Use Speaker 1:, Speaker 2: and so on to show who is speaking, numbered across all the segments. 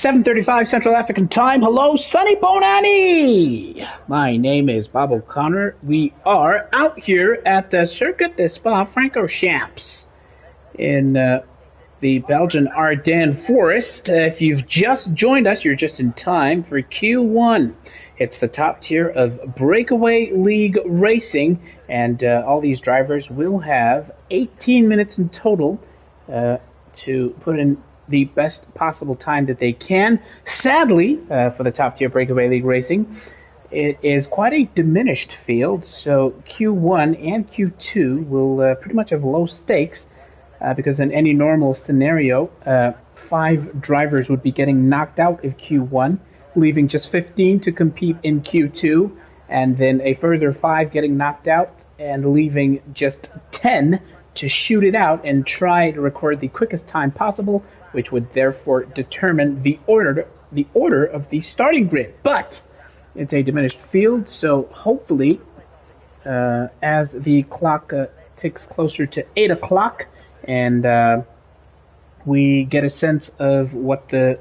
Speaker 1: 7:35 Central African Time. Hello, Sunny Bonani. My name is Bob O'Connor. We are out here at the Circuit de Spa Francorchamps in the Belgian Ardennes forest. If you've just joined us, you're just in time for Q1. It's the top tier of Breakaway League racing, and all these drivers will have 18 minutes in total to put in the best possible time that they can. Sadly, for the top tier Breakaway League racing, it is quite a diminished field, so Q1 and Q2 will pretty much have low stakes, because in any normal scenario, 5 drivers would be getting knocked out of Q1, leaving just 15 to compete in Q2, and then a further 5 getting knocked out and leaving just 10 to shoot it out and try to record the quickest time possible, which would therefore determine the order of the starting grid. But it's a diminished field, so hopefully, as the clock ticks closer to 8 o'clock and we get a sense of what the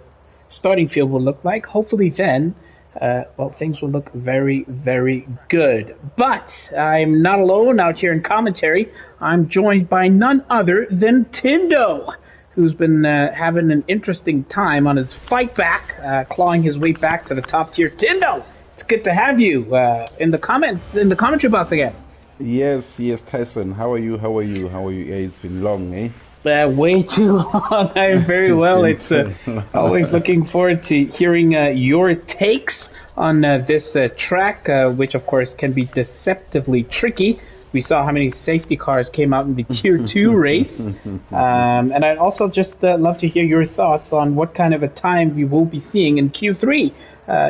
Speaker 1: starting field will look like, hopefully then, things will look very, very good. But I'm not alone out here in commentary. I'm joined by none other than Tindo, who's been having an interesting time on his fight back, clawing his way back to the top tier. Tindo, it's good to have you in the commentary box again.
Speaker 2: Yes, Tyson. How are you? It's been long, eh?
Speaker 1: Way too long. I'm very well. It's always looking forward to hearing your takes on this track, which of course can be deceptively tricky. We saw how many safety cars came out in the Tier 2 race. And I'd also just love to hear your thoughts on what kind of a time we will be seeing in Q3.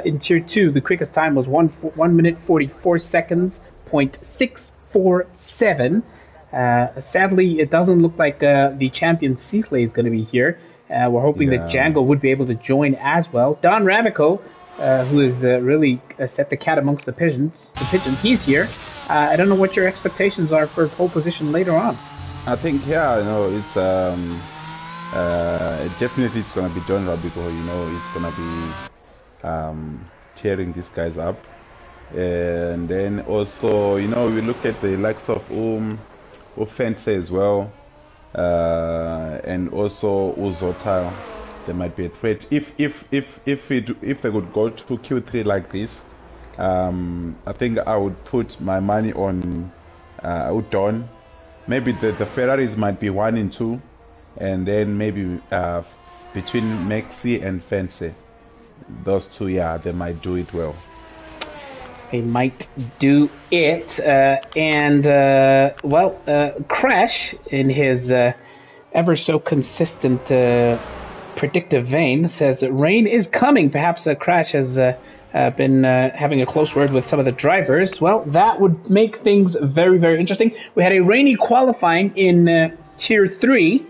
Speaker 1: In Tier 2, the quickest time was 1 minute 44 seconds, .647. Sadly, it doesn't look like the champion Seaflay is going to be here. We're hoping that Django would be able to join as well. Don Ramico, who has really set the cat amongst the pigeons, he's here. I don't know what your expectations are for pole position later on.
Speaker 2: I think, it's definitely it's going to be Don Ramico. He's going to be tearing these guys up. And then also, we look at the likes of Fence as well, and also Uzota. There might be a threat if they could go to Q3 like this. I think I would put my money on Udon. Maybe the Ferraris might be 1 and 2, and then maybe between Maxi and Fence, those two, they might do it well.
Speaker 1: They might do it, Crash, in his ever so consistent predictive vein, says that rain is coming. Perhaps Crash has been having a close word with some of the drivers. Well, that would make things very, very interesting. We had a rainy qualifying in Tier 3,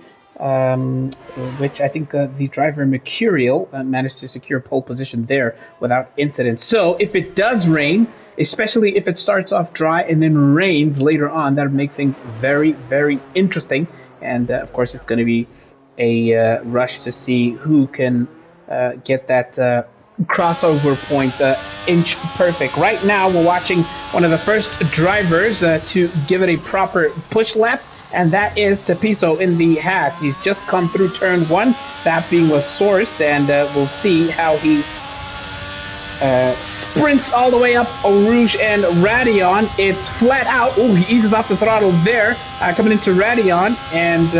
Speaker 1: which I think the driver Mercurial managed to secure pole position there without incident. So if it does rain, especially if it starts off dry and then rains later on, that would make things very, very interesting. And of course, it's going to be a rush to see who can get that crossover point inch perfect. Right now, we're watching one of the first drivers to give it a proper push lap, and that is Tapiso in the Haas. He's just come through turn 1, that being was Source, and we'll see how he sprints all the way up Rouge and Radion. It's flat out. Oh, he eases off the throttle there, coming into Radion, and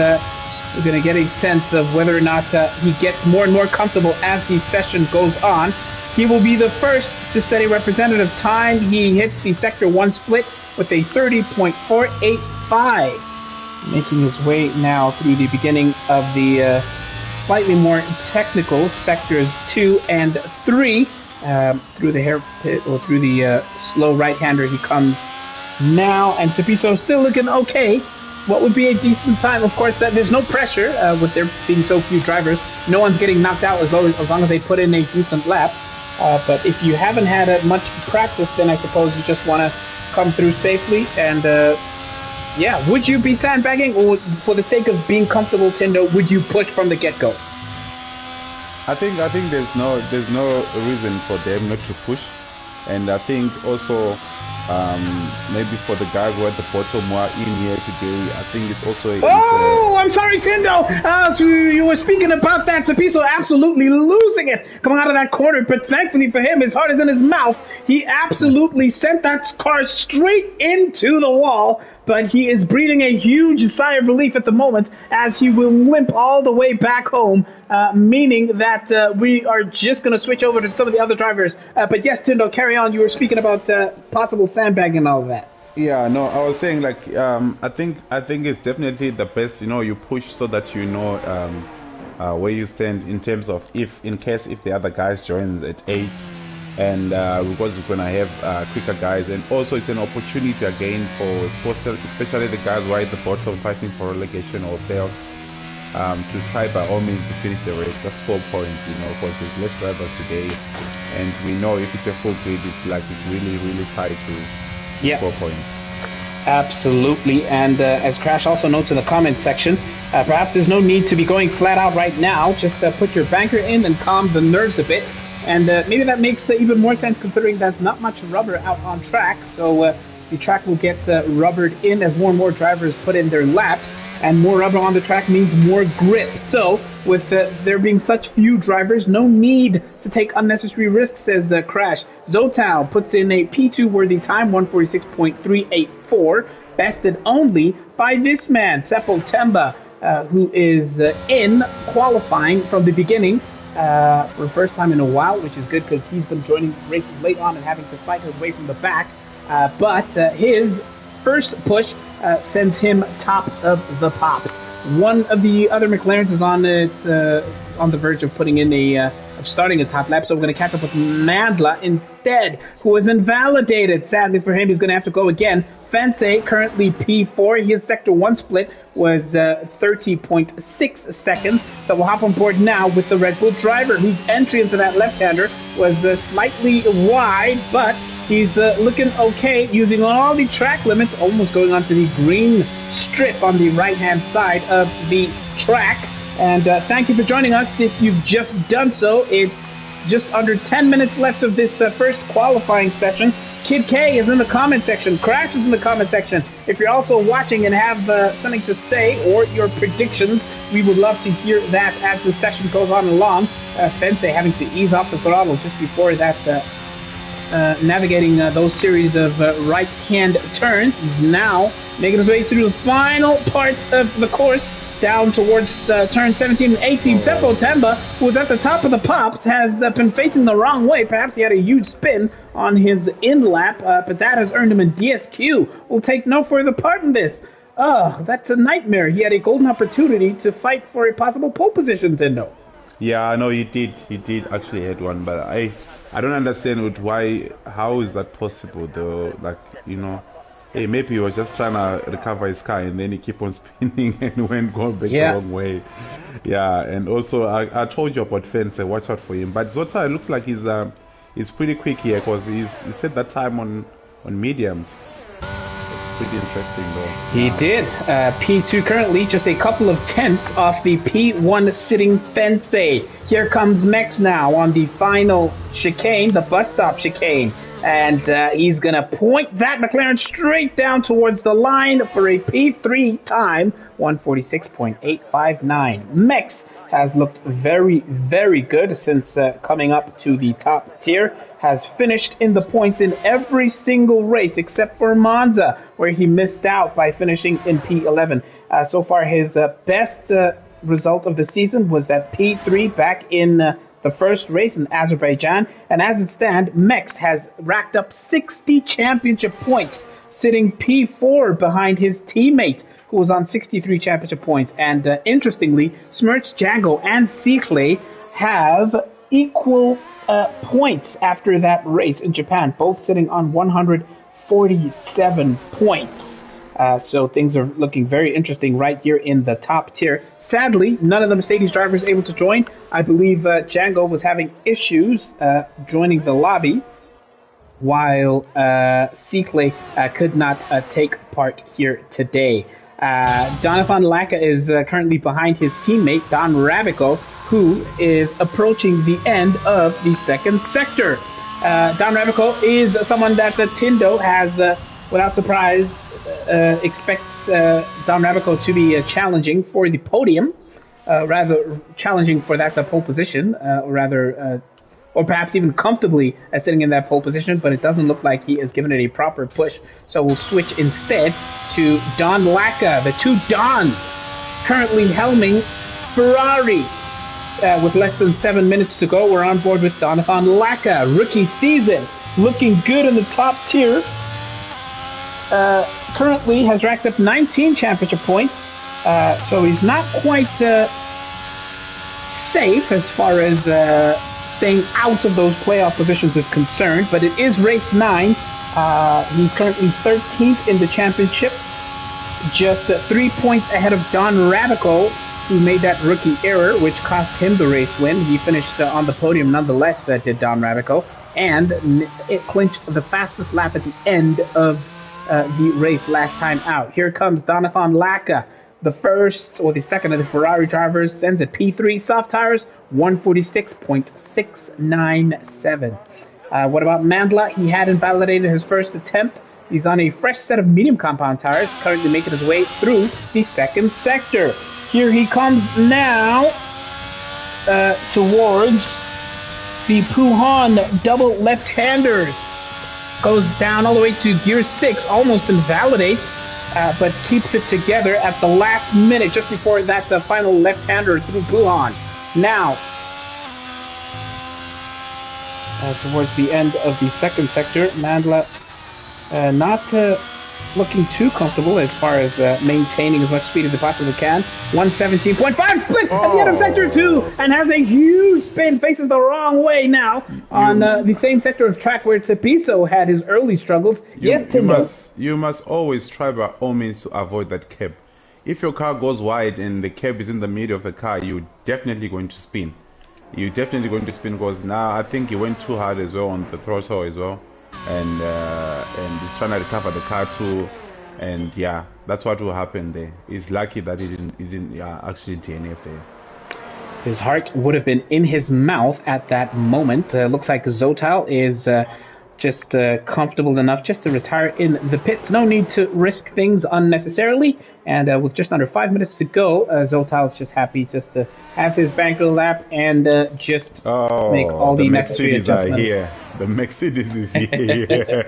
Speaker 1: we're going to get a sense of whether or not he gets more and more comfortable as the session goes on. He will be the first to set a representative time. He hits the Sector 1 split with a 30.485. Making his way now through the beginning of the slightly more technical sectors 2 and 3. Through the hair pit, or through the slow right-hander he comes now, and Tapiso still looking okay. What would be a decent time? Of course, there's no pressure with there being so few drivers. No one's getting knocked out as long as they put in a decent lap. But if you haven't had much practice, then I suppose you just want to come through safely and would you be sandbagging, or for the sake of being comfortable, Tindo, would you push from the get-go?
Speaker 2: I think there's no reason for them not to push, and I think also maybe for the guys who are at the bottom who are in here today, I think it's also
Speaker 1: Oh, I'm sorry, Tindo. So you were speaking about that. Tapiso absolutely losing it coming out of that corner, but thankfully for him, his heart is in his mouth. He absolutely sent that car straight into the wall, but he is breathing a huge sigh of relief at the moment as he will limp all the way back home, meaning that we are just going to switch over to some of the other drivers. But yes, Tindo, carry on. You were speaking about possible sandbagging and all of that.
Speaker 2: Yeah, no, I was saying like I think it's definitely the best. You push so that where you stand in terms of if the other guys join at 8, and because we're gonna have quicker guys, and also it's an opportunity again for especially the guys right at the bottom fighting for relegation or playoffs to try by all means to finish the race, just 4 points, because there's less drivers today, and we know if it's a full grid, it's really tight to.
Speaker 1: Yeah.
Speaker 2: 4 points.
Speaker 1: Absolutely. And as Crash also notes in the comments section, perhaps there's no need to be going flat out right now. Just put your banker in and calm the nerves a bit. And maybe that makes even more sense considering there's not much rubber out on track. So the track will get rubbered in as more and more drivers put in their laps. And more rubber on the track means more grip. So with there being such few drivers, no need to take unnecessary risks, says Crash. Zotal puts in a P2 worthy time, 146.384, bested only by this man, Seppo Temba, who is in qualifying from the beginning for the first time in a while, which is good because he's been joining races late on and having to fight his way from the back. But his first push sends him top of the pops. One of the other McLarens is on the verge of putting in of starting his top lap, so we're going to catch up with Mandla instead, who was invalidated. Sadly for him, he's going to have to go again. Fence currently P4. His Sector 1 split was 30.6 seconds. So we'll hop on board now with the Red Bull driver, whose entry into that left-hander was slightly wide, but he's looking okay, using all the track limits, almost going onto the green strip on the right-hand side of the track. And thank you for joining us. If you've just done so, it's just under 10 minutes left of this first qualifying session. Kid K is in the comment section. Crash is in the comment section. If you're also watching and have something to say or your predictions, we would love to hear that as the session goes on along. Fence having to ease off the throttle just before that navigating those series of right-hand turns. He's now making his way through the final part of the course, down towards turn 17 and 18. Seppo Temba, who was at the top of the pops, has been facing the wrong way. Perhaps he had a huge spin on his in-lap, but that has earned him a DSQ. We'll take no further part in this. Oh, that's a nightmare. He had a golden opportunity to fight for a possible pole position, Tindo.
Speaker 2: Yeah, I know he did. He did actually had one, but I don't understand how is that possible though? Like, hey, maybe he was just trying to recover his car and then he keep on spinning and going back the wrong way. Yeah, and also I told you about Fence, watch out for him. But Zota, it looks like he's pretty quick here because he set that time on mediums. It's pretty interesting though.
Speaker 1: He did. P2 currently just a couple of tenths off the P1 sitting Fence. Here comes Mex now on the final chicane, the bus stop chicane. And he's going to point that McLaren straight down towards the line for a P3 time, 146.859. Mex has looked very, very good since coming up to the top tier. Has finished in the points in every single race except for Monza, where he missed out by finishing in P11. So far, his best result of the season was that P3 back in the first race in Azerbaijan, and as it stands, Mex has racked up 60 championship points, sitting P4 behind his teammate, who was on 63 championship points. And interestingly, Smirch, Django, and Sikle have equal points after that race in Japan, both sitting on 147 points. So things are looking very interesting right here in the top tier. Sadly, none of the Mercedes drivers able to join. I believe Django was having issues joining the lobby, while Sikle could not take part here today. Donathan Laka is currently behind his teammate, Don Rabico, who is approaching the end of the second sector. Don Rabico is someone that Tindo has, without surprise, expects Don Rabico to be challenging for the podium, rather challenging for that pole position, or perhaps even comfortably sitting in that pole position, but it doesn't look like he is giving it a proper push. So we'll switch instead to Don Laka, the two Dons, currently helming Ferrari. With less than 7 minutes to go, we're on board with Donathan Laka. Rookie season, looking good in the top tier. Currently has racked up 19 championship points, so he's not quite safe as far as staying out of those playoff positions is concerned, but it is race 9. He's currently 13th in the championship, just 3 points ahead of Don Rabico, who made that rookie error, which cost him the race win. He finished on the podium nonetheless, did Don Rabico, and it clinched the fastest lap at the end of the race last time out. Here comes Donathan Laka, the first or the second of the Ferrari drivers, sends at P3, soft tires, 146.697. What about Mandla? He had invalidated his first attempt. He's on a fresh set of medium compound tires, currently making his way through the second sector. Here he comes now towards the Puhan double left-handers. Goes down all the way to gear 6, almost invalidates, but keeps it together at the last minute, just before that final left-hander through Puhan. Now, towards the end of the second sector, Mandla not looking too comfortable as far as maintaining as much speed as he possibly can. 117.5 split at the end of sector 2, and has a huge spin, faces the wrong way now on the same sector of track where Tepiso had his early struggles.
Speaker 2: You must always try by all means to avoid that curb. If your car goes wide and the curb is in the middle of the car, you're definitely going to spin. You're definitely going to spin, because now I think he went too hard as well on the throttle as well. And he's trying to recover the car too, and yeah, that's what will happen there. He's lucky that he didn't actually DNF there.
Speaker 1: His heart would have been in his mouth at that moment. Looks like Zotal is just comfortable enough just to retire in the pits. No need to risk things unnecessarily. And with just under 5 minutes to go, Zotal's just happy just to have his banker lap and just make all the necessary adjustments.
Speaker 2: Here. The Mercedes is here.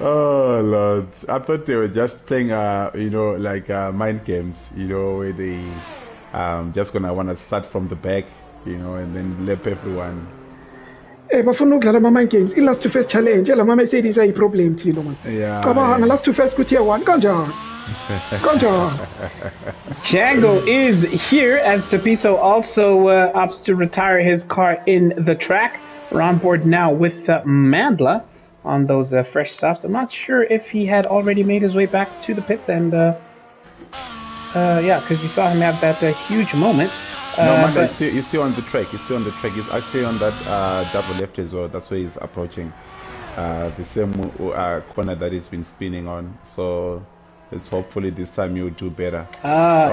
Speaker 2: Oh Lord! I thought they were just playing, mind games. Where they just gonna wanna start from the back, and then lap everyone.
Speaker 3: Bafuna ukudlala ama-mind games. I-last to first challenge lama Mercedes ayi-problem thina man. Cabanga last to first ku-tier 1 kanjani?
Speaker 1: Django is here as Tepiso also opts to retire his car in the track. We're on board now with Mandla on those fresh softs. I'm not sure if he had already made his way back to the pits, and because we saw him have that huge moment.
Speaker 2: No, Mandla he's still on the track. He's actually on that double left as well. That's where he's approaching the same corner that he's been spinning on. So let's hopefully this time you'll do better.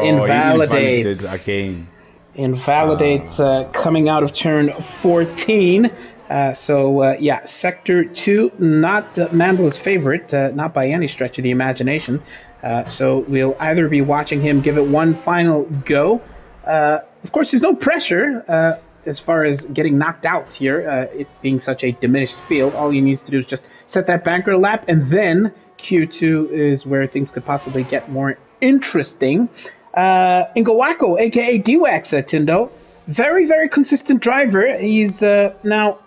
Speaker 1: Invalidates
Speaker 2: again.
Speaker 1: Invalidates coming out of turn 14. Sector 2, not Mandla's favorite, not by any stretch of the imagination. So we'll either be watching him give it one final go. Of course, there's no pressure as far as getting knocked out here, it being such a diminished field. All he needs to do is just set that banker lap, and then Q2 is where things could possibly get more interesting. Ngawako, aka D-Wax Tindo, very, very consistent driver. He's now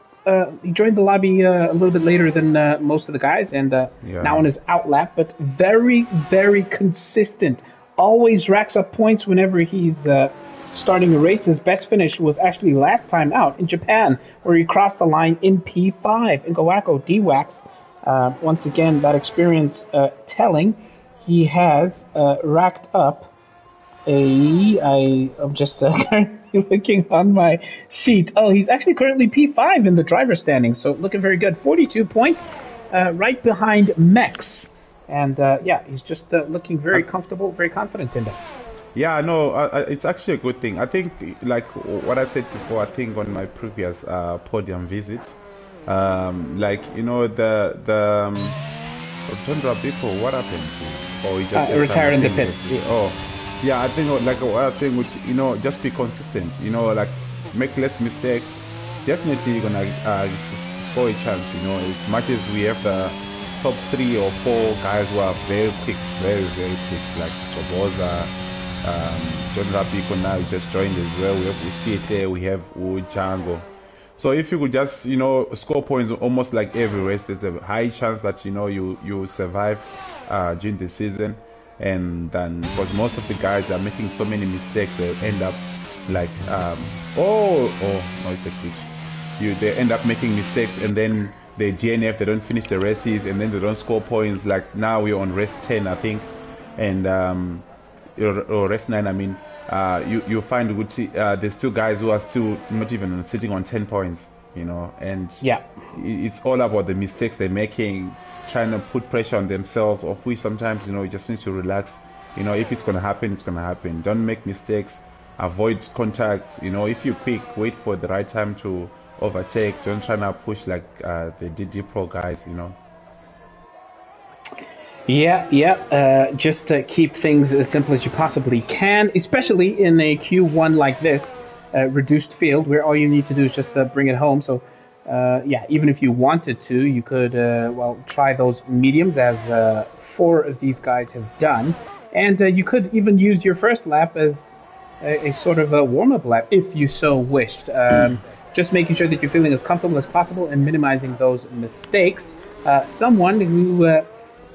Speaker 1: he joined the lobby a little bit later than most of the guys, and now on his outlap, but very, very consistent. Always racks up points whenever he's starting a race. His best finish was actually last time out in Japan, where he crossed the line in P5. Ngawako, D-Wax, once again, that experience telling. He has racked up I'm just looking on my sheet. Oh, he's actually currently P5 in the driver standings, so looking very good. 42 points, right behind Mex. And yeah, he's just looking very comfortable, very confident in that.
Speaker 2: Yeah, no, it's actually a good thing. I think, like what I said before, I think on my previous podium visit, like, you know, John Rabiko, what happened to him? Oh, he just said
Speaker 1: Retired in the
Speaker 2: something.
Speaker 1: pits.
Speaker 2: Oh, yeah, I think like what I was saying, which, you know, just be consistent, you know, like make less mistakes. Definitely you're gonna score a chance, you know, as much as we have the top 3 or 4 guys who are very quick, very, very quick, like Choboza, John Rabiko now just joined as well. We have Usiete, we have Django. So if you could just, you know, score points almost like every race, there's a high chance that, you know, you survive during the season. And then, because most of the guys are making so many mistakes, they end up like, no, it's a glitch. They end up making mistakes, and then they DNF, they don't finish the races, and then they don't score points. Like now we're on race 10, I think, and or race 9, I mean. You find there's 2 guys who are still not even sitting on 10 points, you know, and
Speaker 1: yeah,
Speaker 2: it's all about the mistakes they're making, trying to put pressure on themselves, of which sometimes, you know, you just need to relax. You know, if it's going to happen, it's going to happen. Don't make mistakes, avoid contacts, you know. If you're quick, wait for the right time to overtake. Don't try to push like the DD Pro guys, you know.
Speaker 1: Yeah. Just keep things as simple as you possibly can, especially in a Q1 like this, reduced field, where all you need to do is just bring it home. So, yeah, even if you wanted to, you could, try those mediums, as 4 of these guys have done. And you could even use your first lap as a sort of a warm-up lap, if you so wished. Just making sure that you're feeling as comfortable as possible and minimizing those mistakes. Someone who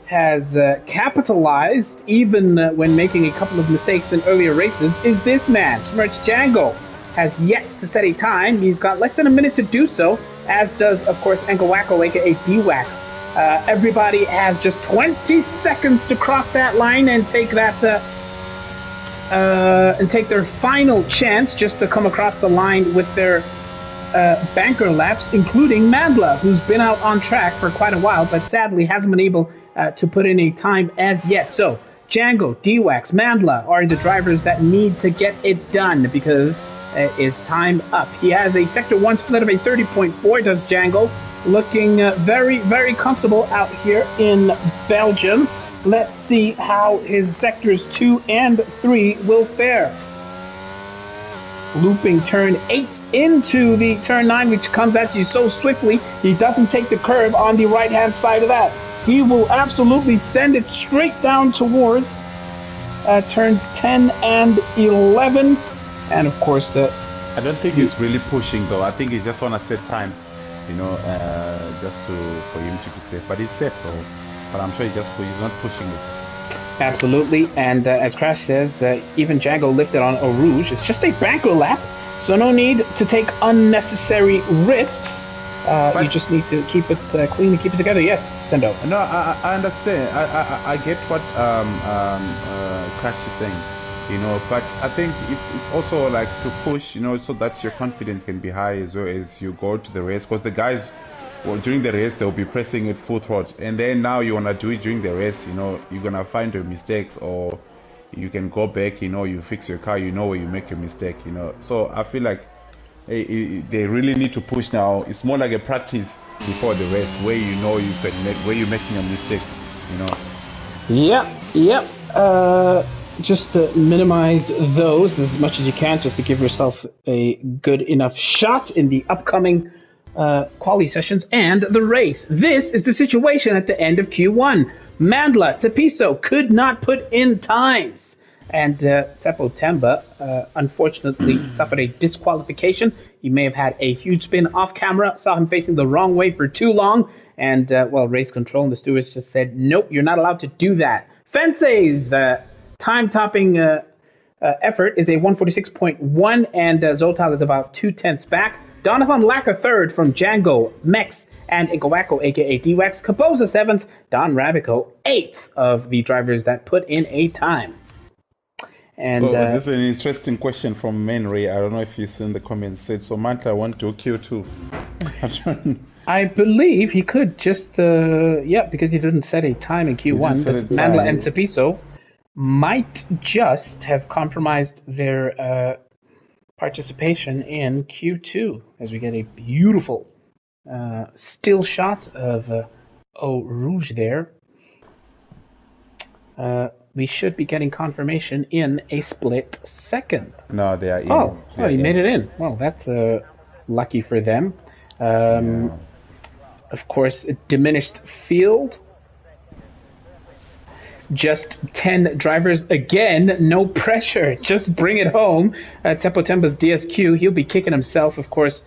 Speaker 1: has capitalized even when making a couple of mistakes in earlier races is this man. Smirch Django has yet to set a time. He's got less than a minute to do so, as does, of course, Nkawako, aka D-Wax. Everybody has just 20 seconds to cross that line and take that and take their final chance just to come across the line with their banker laps, including Mandla, who's been out on track for quite a while, but sadly hasn't been able to put in a time as yet. So Django, D-Wax, Mandla are the drivers that need to get it done, because it's time up. He has a Sector 1 split of a 30.4, does Django, looking very, very comfortable out here in Belgium. Let's see how his Sectors 2 and 3 will fare. Looping turn 8 into the turn 9, which comes at you so swiftly, he doesn't take the curve on the right-hand side of that. He will absolutely send it straight down towards turns 10 and 11. And of course,
Speaker 2: I don't think he's really pushing, though. I think he just want to set time, you know, just for him to be safe. But he's safe, though. But I'm sure he's not pushing it.
Speaker 1: Absolutely. And as Crash says, even Django lifted on a Rouge. It's just a banker lap, so no need to take unnecessary risks. You just need to keep it clean and keep it together. Yes, Sendo.
Speaker 2: No, I understand. I get what Crash is saying, you know, but I think it's also like to push, you know, so that your confidence can be high as well as you go to the race, because the guys, well, during the race they'll be pressing it full throttle, and then now you want to do it during the race, you know, you're gonna find your mistakes, or you can go back, you know, you fix your car, you know where you make your mistake, you know. So I feel like they really need to push now. It's more like a practice before the race, where you know you can make, where you're making your mistakes, you know.
Speaker 1: Yep. Just to minimize those as much as you can, just to give yourself a good enough shot in the upcoming quali sessions and the race. This is the situation at the end of Q1. Mandla Tepiso could not put in times. And Seppo Temba, unfortunately, suffered a disqualification. He may have had a huge spin off camera, saw him facing the wrong way for too long, and, race control and the stewards just said, nope, you're not allowed to do that. Fence's time-topping effort is a 146.1, and Zotal is about 2/10 back. Donovan Lacker third from Django, Mex, and Nkawako, aka D-Wax. Kaposa 7th, Don Rabico 8th of the drivers that put in a time. And
Speaker 2: so this is an interesting question from Menry. I don't know if you've seen the comments. Said, so Mantla want to Q2.
Speaker 1: I believe he could just, because he didn't set a time in Q1. Mandla and Tsepiso might just have compromised their participation in Q2 as we get a beautiful still shot of Eau Rouge there. We should be getting confirmation in a split second.
Speaker 2: No, they are in.
Speaker 1: Oh, he made it in. Well, that's lucky for them. Of course, a diminished field. Just 10 drivers again. No pressure. Just bring it home. Tsepo Temba's DSQ. He'll be kicking himself, of course,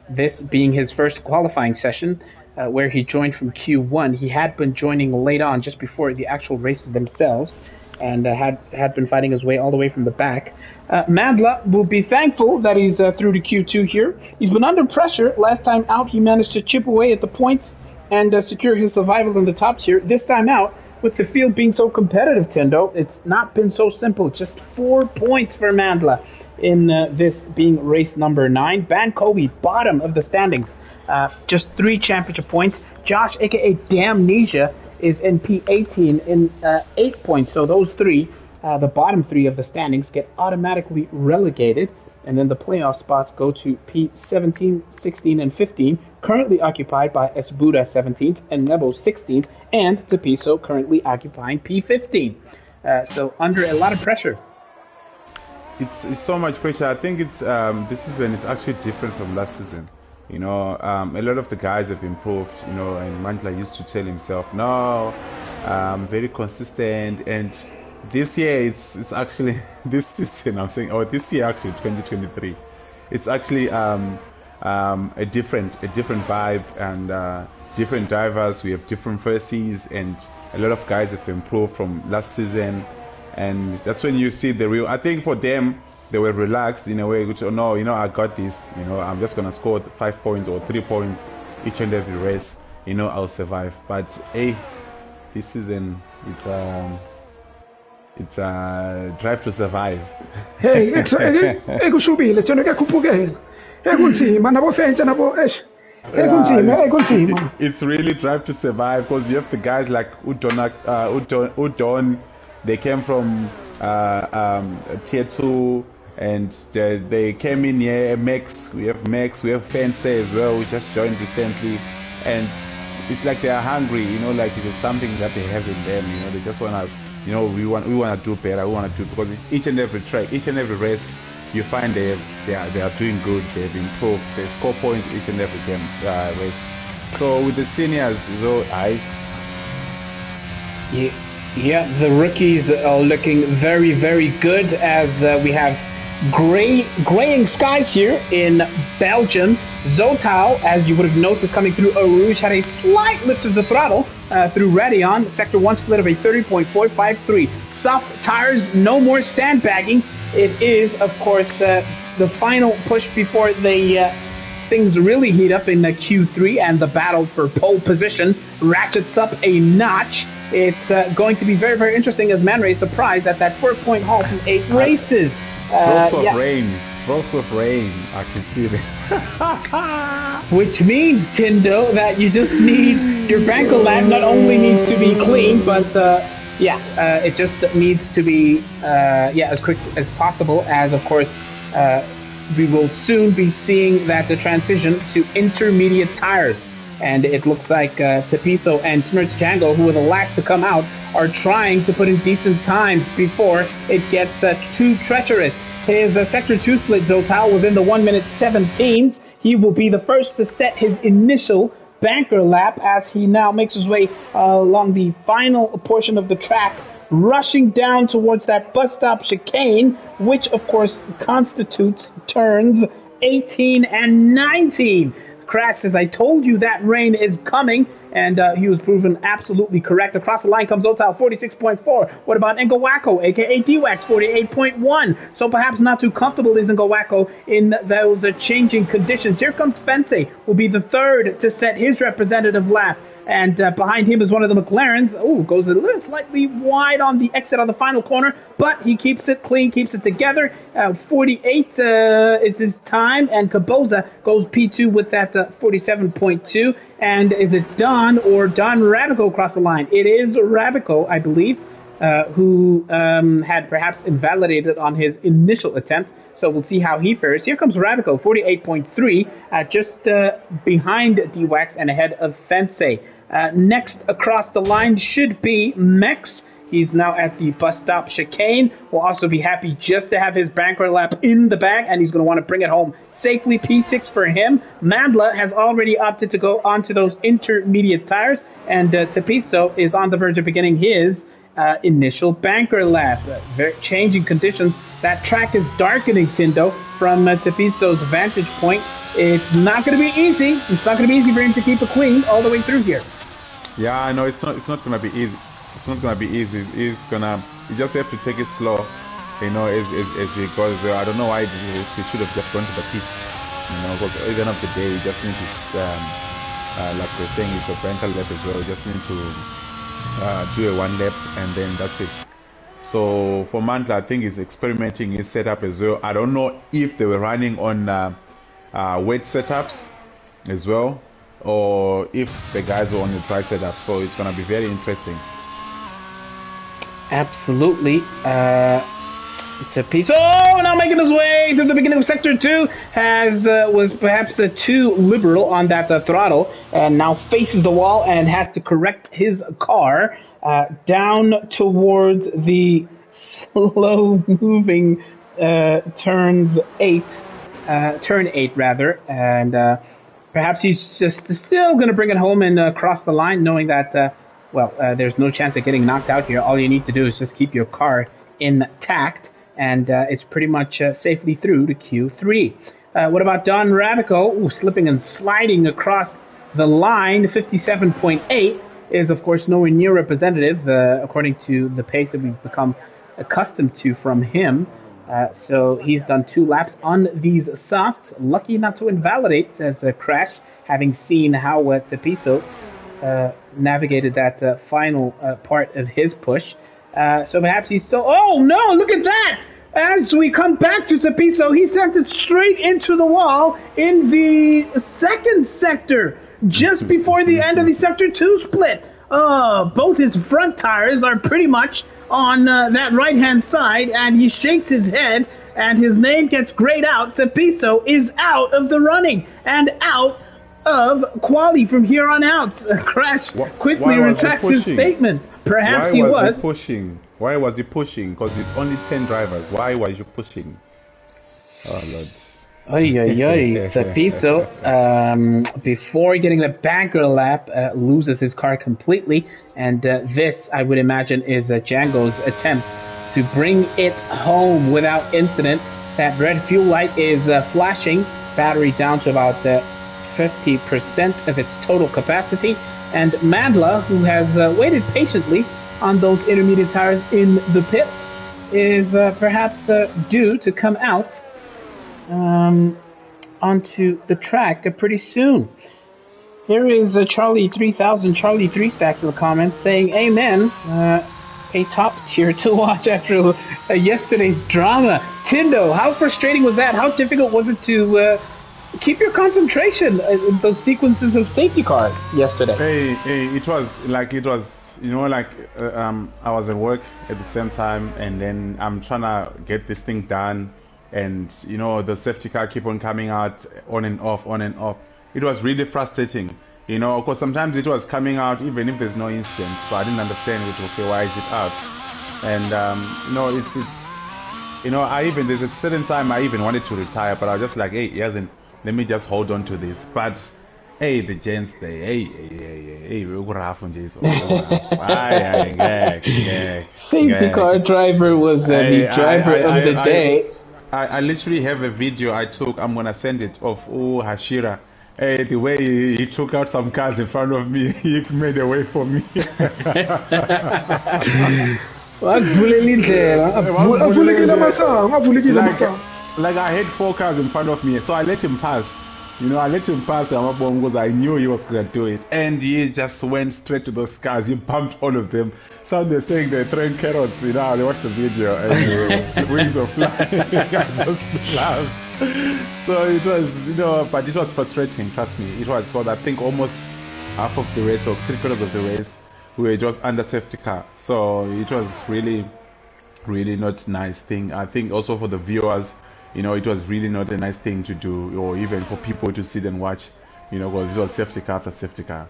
Speaker 1: this being his first qualifying session, where he joined from Q1. He had been joining late on, just before the actual races themselves, and had been fighting his way all the way from the back. Mandla will be thankful that he's through to Q2 here. He's been under pressure. Last time out, he managed to chip away at the points and secure his survival in the top tier. This time out, with the field being so competitive, Tendo, it's not been so simple. Just 4 points for Mandla in this being race number 9. Bankowi, bottom of the standings. Just 3 championship points. Josh, a.k.a. Damnesia, is in P18 in 8 points. So those 3, the bottom 3 of the standings, get automatically relegated. And then the playoff spots go to P17, 16, and 15, currently occupied by Esbuda 17th and Nebo 16th, and Tsepiso currently occupying P15. So under a lot of pressure.
Speaker 2: It's so much pressure. I think it's this season it's actually different from last season. You know, a lot of the guys have improved. You know, and Mandla used to tell himself, "No, very consistent." And this year, it's actually this season. I'm saying, this year actually 2023. It's actually a different vibe and different drivers. We have different verses, and a lot of guys have improved from last season. And that's when you see the real. I think for them, they were relaxed in a way, which, no, you know, I got this. You know, I'm just gonna score 5 points or 3 points each and every race. You know, I'll survive. But hey, this season it's a drive to survive.
Speaker 3: Hey, ekushubile thina kuyakhuphukela. Ekunzima nabo fans nabo ekunzima.
Speaker 2: It's really drive to survive, because you have the guys like Udon. They came from tier 2, and they came in here. Max, we have Fense as well, who just joined recently, and it's like they are hungry, you know, like there's something that they have in them, you know, they just want to, you know, we want to do better, because each and every track, each and every race, you find they are doing good, they've improved, they score points each and every game race. So with the seniors,
Speaker 1: Yeah, the rookies are looking very, very good, as we have graying skies here in Belgium. Zotal, as you would have noticed coming through Eau Rouge, had a slight lift of the throttle through Radion. Sector 1 split of a 30.453. Soft tires, no more sandbagging. It is, of course, the final push before things really heat up in Q3, and the battle for pole position ratchets up a notch. It's going to be very, very interesting, as Man Ray is surprised at that 4-point haul from 8 races.
Speaker 2: Drops of rain, I can see that.
Speaker 1: Which means, Tindo, that you just need your Banco lab not only needs to be clean, but it just needs to be as quick as possible, as of course we will soon be seeing that transition to intermediate tires. And it looks like Tsepiso and Smirch Django, who are the last to come out, are trying to put in decent times before it gets too treacherous. His Sector 2 split, Zotal, within the 1 minute 17s. He will be the first to set his initial banker lap, as he now makes his way along the final portion of the track, rushing down towards that bus stop chicane, which of course constitutes turns 18 and 19. Crash, as I told you, that rain is coming, and he was proven absolutely correct. Across the line comes Zotal, 46.4. What about Ngawako, aka D-Wax, 48.1? So perhaps not too comfortable is Ngawako in those changing conditions. Here comes Fense, will be the third to set his representative lap. and behind him is one of the McLarens. Oh, goes a little slightly wide on the exit on the final corner, but he keeps it clean, keeps it together. 48 is his time, and Kaboza goes P2 with that 47.2. And is it Don Rabico across the line? It is Rabico, I believe, who had perhaps invalidated on his initial attempt. So we'll see how he fares. Here comes Rabico, 48.3, just behind D-Wax and ahead of Fensei. Next across the line should be Mex. He's now at the bus stop chicane. Will also be happy just to have his banker lap in the bag, and he's going to want to bring it home safely. P6 for him. Mandla has already opted to go onto those intermediate tires, and Tepiso is on the verge of beginning his initial banker lap. Changing conditions. That track is darkening, Tindo, from Tepiso's vantage point. It's not going to be easy. It's not going to be easy for him to keep it clean all the way through here.
Speaker 2: Yeah, I know it's not going to be easy. It's not going to be easy. You just have to take it slow, you know, as he goes. I don't know why he should have just gone to the pit, you know, because at the end of the day, you just need to, like we're saying, it's a banker lap as well. You just need to do a one lap, and then that's it. So for Mantla, I think he's experimenting his setup as well. I don't know if they were running on wet setups as well, or if the guys were on the dry setup. So it's going to be very interesting.
Speaker 1: Absolutely. It's a piece. Oh, now making his way to the beginning of Sector 2. Was perhaps too liberal on that throttle, and now faces the wall and has to correct his car down towards the slow-moving turn 8 rather, and perhaps he's just still going to bring it home and cross the line, knowing that. There's no chance of getting knocked out here. All you need to do is just keep your car intact, and it's pretty much safely through to Q3. What about Don Rabico? Ooh, slipping and sliding across the line. 57.8 is, of course, nowhere near representative, according to the pace that we've become accustomed to from him. So he's done 2 laps on these softs. Lucky not to invalidate, says Crash, having seen how Tepiso navigated that final part of his push. So perhaps he's still... Oh, no, look at that! As we come back to Tepiso, he sent it straight into the wall in the second sector, just before the end of the Sector 2 split. Both his front tires are pretty much on that right-hand side, and he shakes his head, and his name gets grayed out. Tepiso is out of the running, and out of quali from here on out. Crash quickly retracts his statement. Perhaps he was
Speaker 2: pushing. Why was he pushing? Because it's only 10 drivers. Why was you pushing? Oh Lord.
Speaker 1: Tepiso, before getting the banker lap, loses his car completely, and this, I would imagine, is Django's attempt to bring it home without incident. That red fuel light is flashing, battery down to about 50% of its total capacity, and Mandla, who has waited patiently on those intermediate tires in the pits, is perhaps due to come out onto the track pretty soon. Here is Charlie 3000, Charlie 3 Stacks in the comments saying, "Amen. A top tier to watch after yesterday's drama." Tindo, how frustrating was that? How difficult was it to keep your concentration in those sequences of safety cars yesterday?
Speaker 2: It was, you know, I was at work at the same time, and then I'm trying to get this thing done, and you know, the safety car keep on coming out on and off. It was really frustrating, you know, because sometimes it was coming out even if there's no incident, so I didn't understand it. Okay, why is it out? And you know, it's you know, there's a certain time I even wanted to retire, but I was just like, hey, let me just hold on to this. But hey, the gents, hey, we're rough on this.
Speaker 1: Safety car driver was the driver of the day.
Speaker 2: I literally have a video I took. I'm gonna send it of Hashira. Hey, the way he took out some cars in front of me, he made a way for me. Like I had 4 cars in front of me, so I let him pass. You know, I let him pass Amabong because I knew he was going to do it. And he just went straight to those cars. He bumped all of them. Some they're saying they're throwing carrots. You know, they watched the video and the wings are flying. Those laughs. So it was, you know, but it was frustrating. Trust me. It was for, I think, almost half of the race or 3/4 of the race. We were just under safety car. So it was really not a nice thing. I think also for the viewers, you know, it was really not a nice thing to do, or even for people to sit and watch, you know, because it was safety car after safety car.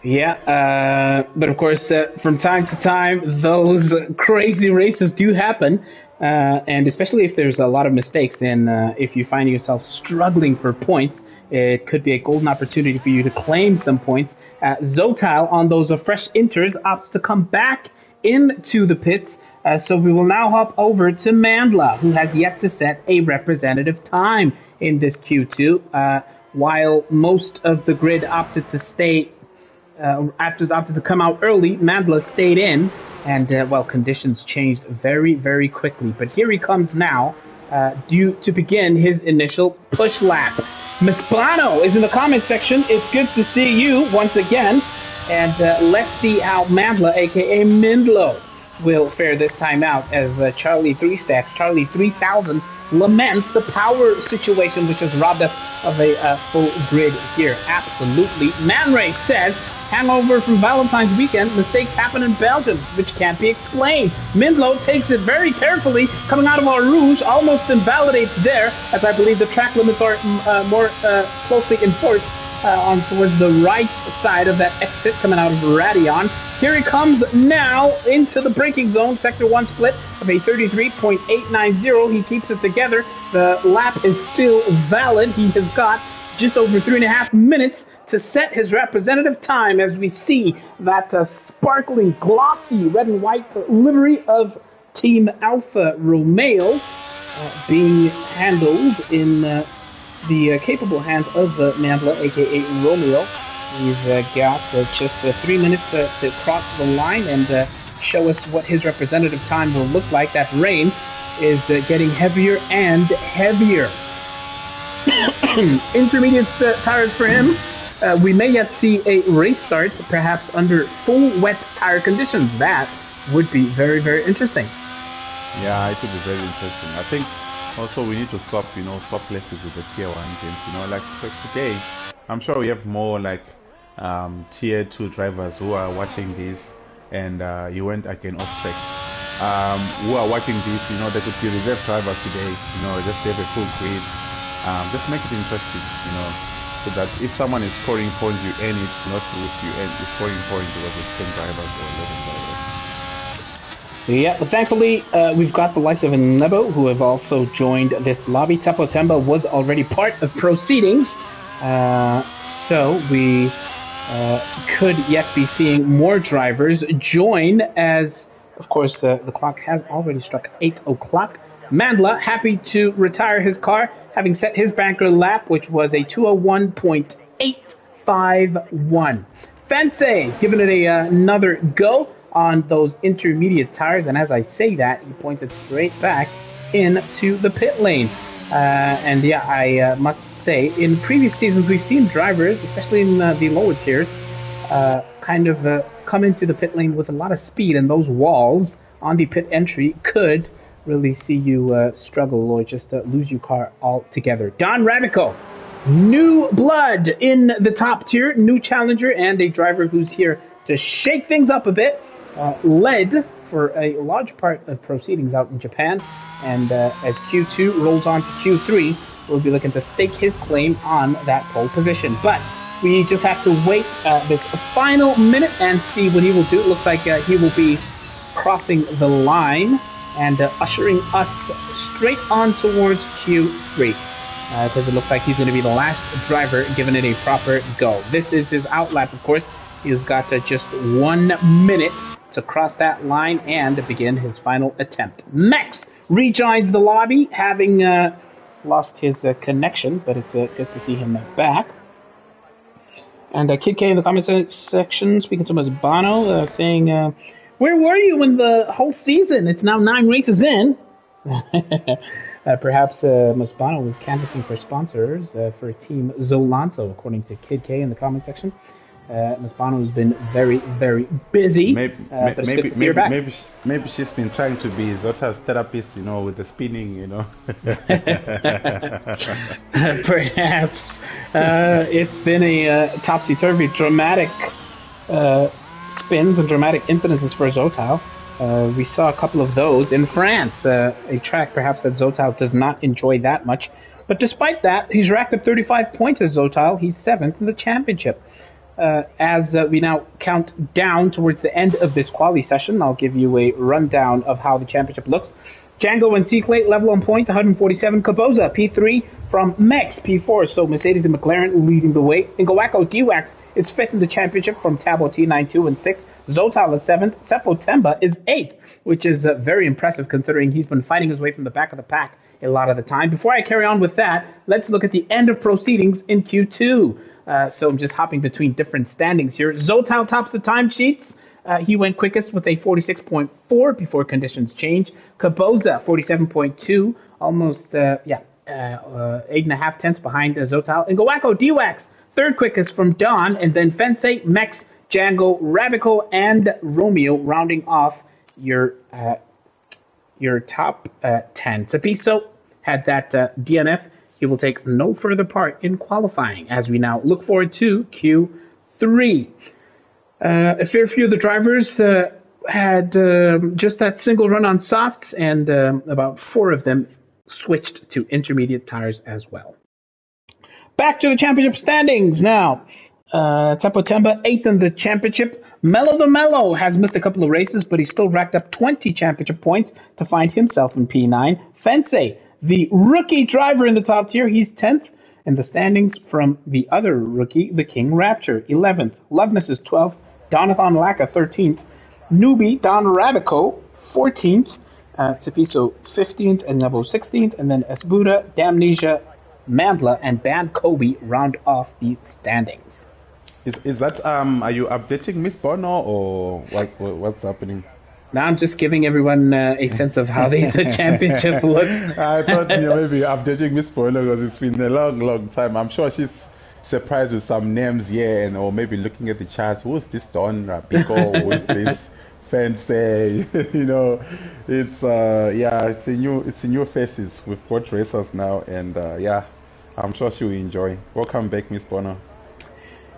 Speaker 1: Yeah, but of course, from time to time, those crazy races do happen, and especially if there's a lot of mistakes, then if you find yourself struggling for points, it could be a golden opportunity for you to claim some points. Zotal on those fresh inters opts to come back into the pits. So we will now hop over to Mandla, who has yet to set a representative time in this Q2. While most of the grid opted to stay, opted to come out early, Mandla stayed in, and well, conditions changed very, very quickly. But here he comes now, due to begin his initial push lap. Miss Bono is in the comment section. It's good to see you once again, and let's see how Mandla, aka Mindlo, will fare this time out as Charlie 3 Stacks, Charlie 3000, laments the power situation which has robbed us of a full grid here. Absolutely. Man Ray says, hangover from Valentine's weekend, mistakes happen in Belgium, which can't be explained. Mindlo takes it very carefully, coming out of our Rouge, almost invalidates there, as I believe the track limits are more closely enforced on towards the right side of that exit coming out of Radion. Here he comes now into the braking zone, sector 1 split of a 33.890. He keeps it together. The lap is still valid. He has got just over 3.5 minutes to set his representative time as we see that sparkling, glossy red and white livery of Team Alfa Romeo being handled in the capable hands of Mandla, aka Romeo. He's got just 3 minutes to cross the line and show us what his representative time will look like. That rain is getting heavier and heavier. Intermediate tires for him. We may yet see a race start, perhaps under full wet tire conditions. That would be very, very interesting.
Speaker 2: Yeah, it would be very interesting. I think also we need to swap places with the tier 1 games. You know, like today, I'm sure we have more like tier 2 drivers who are watching this, and you went again off track. Who are watching this, you know, they could be reserve drivers today. You know, just have a full grid. Just make it interesting. You know, so that if someone is scoring points, you earn it, not what you earn is scoring points because it's 10 drivers or 11 drivers.
Speaker 1: Yeah, but thankfully, we've got the likes of Nebo, who have also joined this lobby. Tapo Temba was already part of proceedings, so we could yet be seeing more drivers join as, of course, the clock has already struck 8 o'clock. Mandla, happy to retire his car, having set his banker lap, which was a 201.851. Fensei, giving it another go on those intermediate tires, and as I say that, he points it straight back into the pit lane. And yeah, I must say, in previous seasons, we've seen drivers, especially in the lower tiers, kind of come into the pit lane with a lot of speed, and those walls on the pit entry could really see you struggle or just lose your car altogether. Don Ravico, new blood in the top tier, new challenger, and a driver who's here to shake things up a bit. Led for a large part of proceedings out in Japan, and as Q2 rolls on to Q3, we'll be looking to stake his claim on that pole position. But we just have to wait this final minute and see what he will do. It looks like he will be crossing the line and ushering us straight on towards Q3, because it looks like he's going to be the last driver giving it a proper go. This is his outlap, of course. He's got just 1 minute to cross that line and begin his final attempt. Max rejoins the lobby, having lost his connection, but it's good to see him back. And Kid K in the comment section, speaking to Mazbano, saying, where were you in the whole season? It's now 9 races in. Perhaps Musbano was canvassing for sponsors for Team Zolonzo, according to Kid K in the comment section. Musbano has been very, very busy. But it's good to see her back.
Speaker 2: Maybe she's been trying to be Zota's therapist, with the spinning,
Speaker 1: Perhaps. It's been a topsy-turvy, dramatic spins and dramatic incidences for Zotal. We saw a couple of those in France, a track perhaps that Zotal does not enjoy that much. But despite that, he's racked up 35 points as Zotal. He's 7th in the championship. As we now count down towards the end of this quali session, I'll give you a rundown of how the championship looks. Django and Seaclay level on points, 147. Caboza, P3 from Mex, P4. So Mercedes and McLaren leading the way. Ngawako D-Wax is 5th in the championship from Tabo T9, 2 and 6. Zotal is 7th. Seppo Temba is 8th, which is very impressive considering he's been fighting his way from the back of the pack a lot of the time. Before I carry on with that, let's look at the end of proceedings in Q2. So I'm just hopping between different standings here. Zotal tops the timesheets. He went quickest with a 46.4 before conditions changed. Caboza, 47.2, almost 8.5 tenths behind Zotal. And Ngawako D-Wax, 3rd quickest from Don, and then Fensei, Mex, Django, Rabico, and Romeo rounding off your top 10. Tapiso had that DNF. He will take no further part in qualifying as we now look forward to Q3. A fair few of the drivers had just that single run on softs, and about 4 of them switched to intermediate tires as well. Back to the championship standings now. Teppo Temba, 8th in the championship. Mello the Mello has missed a couple of races, but he still racked up 20 championship points to find himself in P9. Fensei, the rookie driver in the top tier, he's 10th in the standings from the other rookie, the King Rapture, 11th. Loveness is 12th. Donathan Laka, 13th. Newbie, Don Rabico, 14th. Tapiso, 15th. And Nebo, 16th. And then Esbuda, Damnesia, Mandla, and Ban Kobe round off the standings.
Speaker 2: Is that are you updating Miss Bono or what's happening?
Speaker 1: Now I'm just giving everyone a sense of how the championship looks.
Speaker 2: I thought maybe updating Miss Bono because it's been a long time. I'm sure she's surprised with some names here, or maybe looking at the charts. Who's this Don Rapico? Who's this Fancy? It's it's a new faces. We've got racers now, and I'm sure she will enjoy. Welcome back, Miss Bono.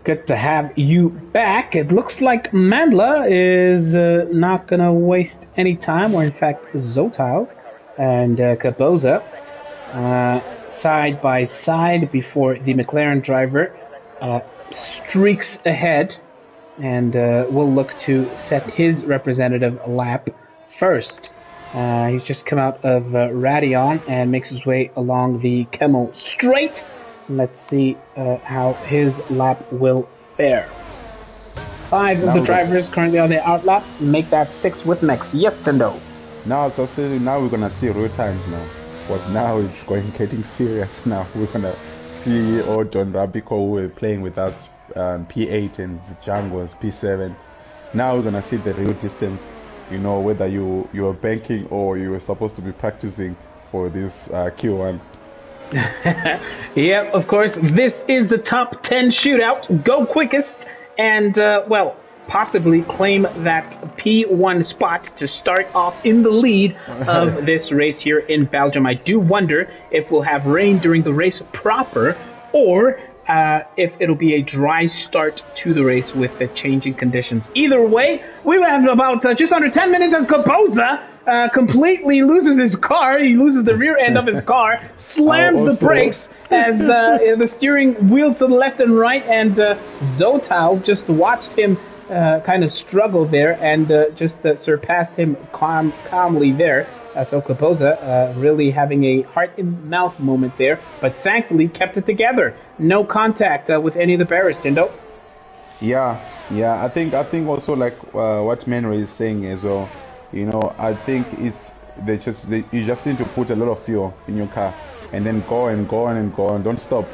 Speaker 1: Good to have you back. It looks like Mandla is not going to waste any time, or in fact Zotal and Caboza side by side before the McLaren driver streaks ahead, and will look to set his representative lap first. He's just come out of Radion and makes his way along the Kemmel Straight. Let's see how his lap will fare. 5 of the drivers currently on the outlap. Make that 6 with Mex. Yes, Tendo.
Speaker 2: Now we're gonna see real times now. But now it's getting serious now. We're gonna see Don Rabico, who were playing with us P8 and Django's P7. Now we're gonna see the real distance. Whether you are banking or you were supposed to be practicing for this Q1.
Speaker 1: Yeah, of course, this is the top 10 shootout. Go quickest and, possibly claim that P1 spot to start off in the lead of this race here in Belgium. I do wonder if we'll have rain during the race proper, or if it'll be a dry start to the race with the changing conditions. Either way, we have about just under 10 minutes as Caboza completely loses his car. He loses the rear end of his car, slams the brakes as the steering wheels to the left and right, and Zotal just watched him kind of struggle there and just surpassed him calmly there. So Caboza really having a heart-in-mouth moment there, but thankfully kept it together. No contact with any of the bearers, Tindo.
Speaker 2: Yeah. I think also like what Menro is saying as well. I think you just need to put a lot of fuel in your car and then go and don't stop.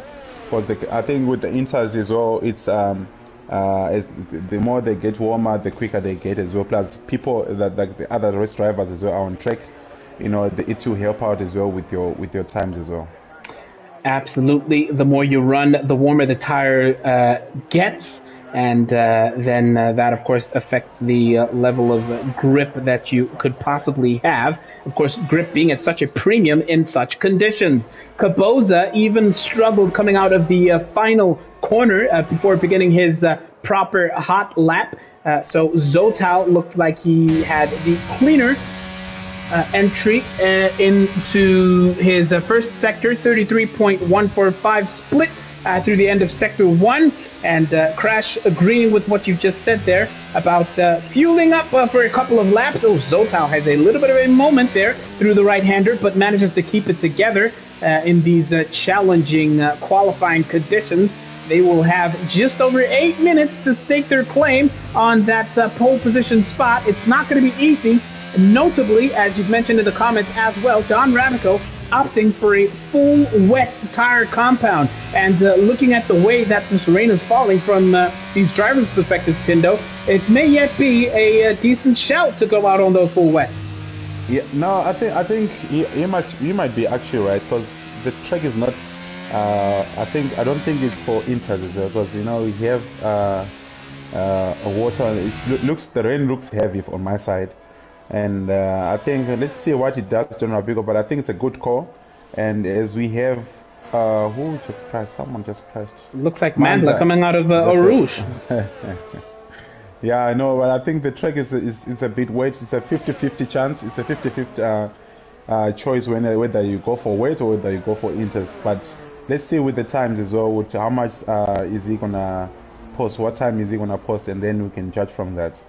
Speaker 2: Because I think with the inters as well, it's the more they get warmer, the quicker they get as well. Plus people that like the other race drivers as well are on track. you know, it will help out as well with your times as well.
Speaker 1: Absolutely. The more you run, the warmer the tire gets. And then that, of course, affects the level of grip that you could possibly have. Of course, grip being at such a premium in such conditions. Kaboza even struggled coming out of the final corner before beginning his proper hot lap. So Zotal looked like he had the cleaner entry into his first sector, 33.145 split through the end of Sector 1. And Crash, agreeing with what you've just said there about fueling up for a couple of laps. Oh, Zotal has a little bit of a moment there through the right-hander, but manages to keep it together in these challenging qualifying conditions. They will have just over 8 minutes to stake their claim on that pole position spot. It's not going to be easy. Notably, as you've mentioned in the comments as well, Don Ramico opting for a full wet tire compound. And looking at the way that this rain is falling from these drivers' perspectives, Tindo, it may yet be a decent shout to go out on those full wets.
Speaker 2: Yeah, no, I think you might be actually right, because the track is not. I don't think it's for inters, because you know we have water. The rain looks heavy on my side. And I think let's see what it does, John Rabigo. But I think it's a good call. And as we have, who just crashed? Someone just crashed.
Speaker 1: Looks like Mandla coming out of Rouge.
Speaker 2: Yeah, I know. But I think the track is a bit wet. It's a 50-50 chance. It's a 50-50 choice whether you go for wet or whether you go for inters. But let's see with the times as well. With how much is he gonna post? What time is he gonna post? And then we can judge from that.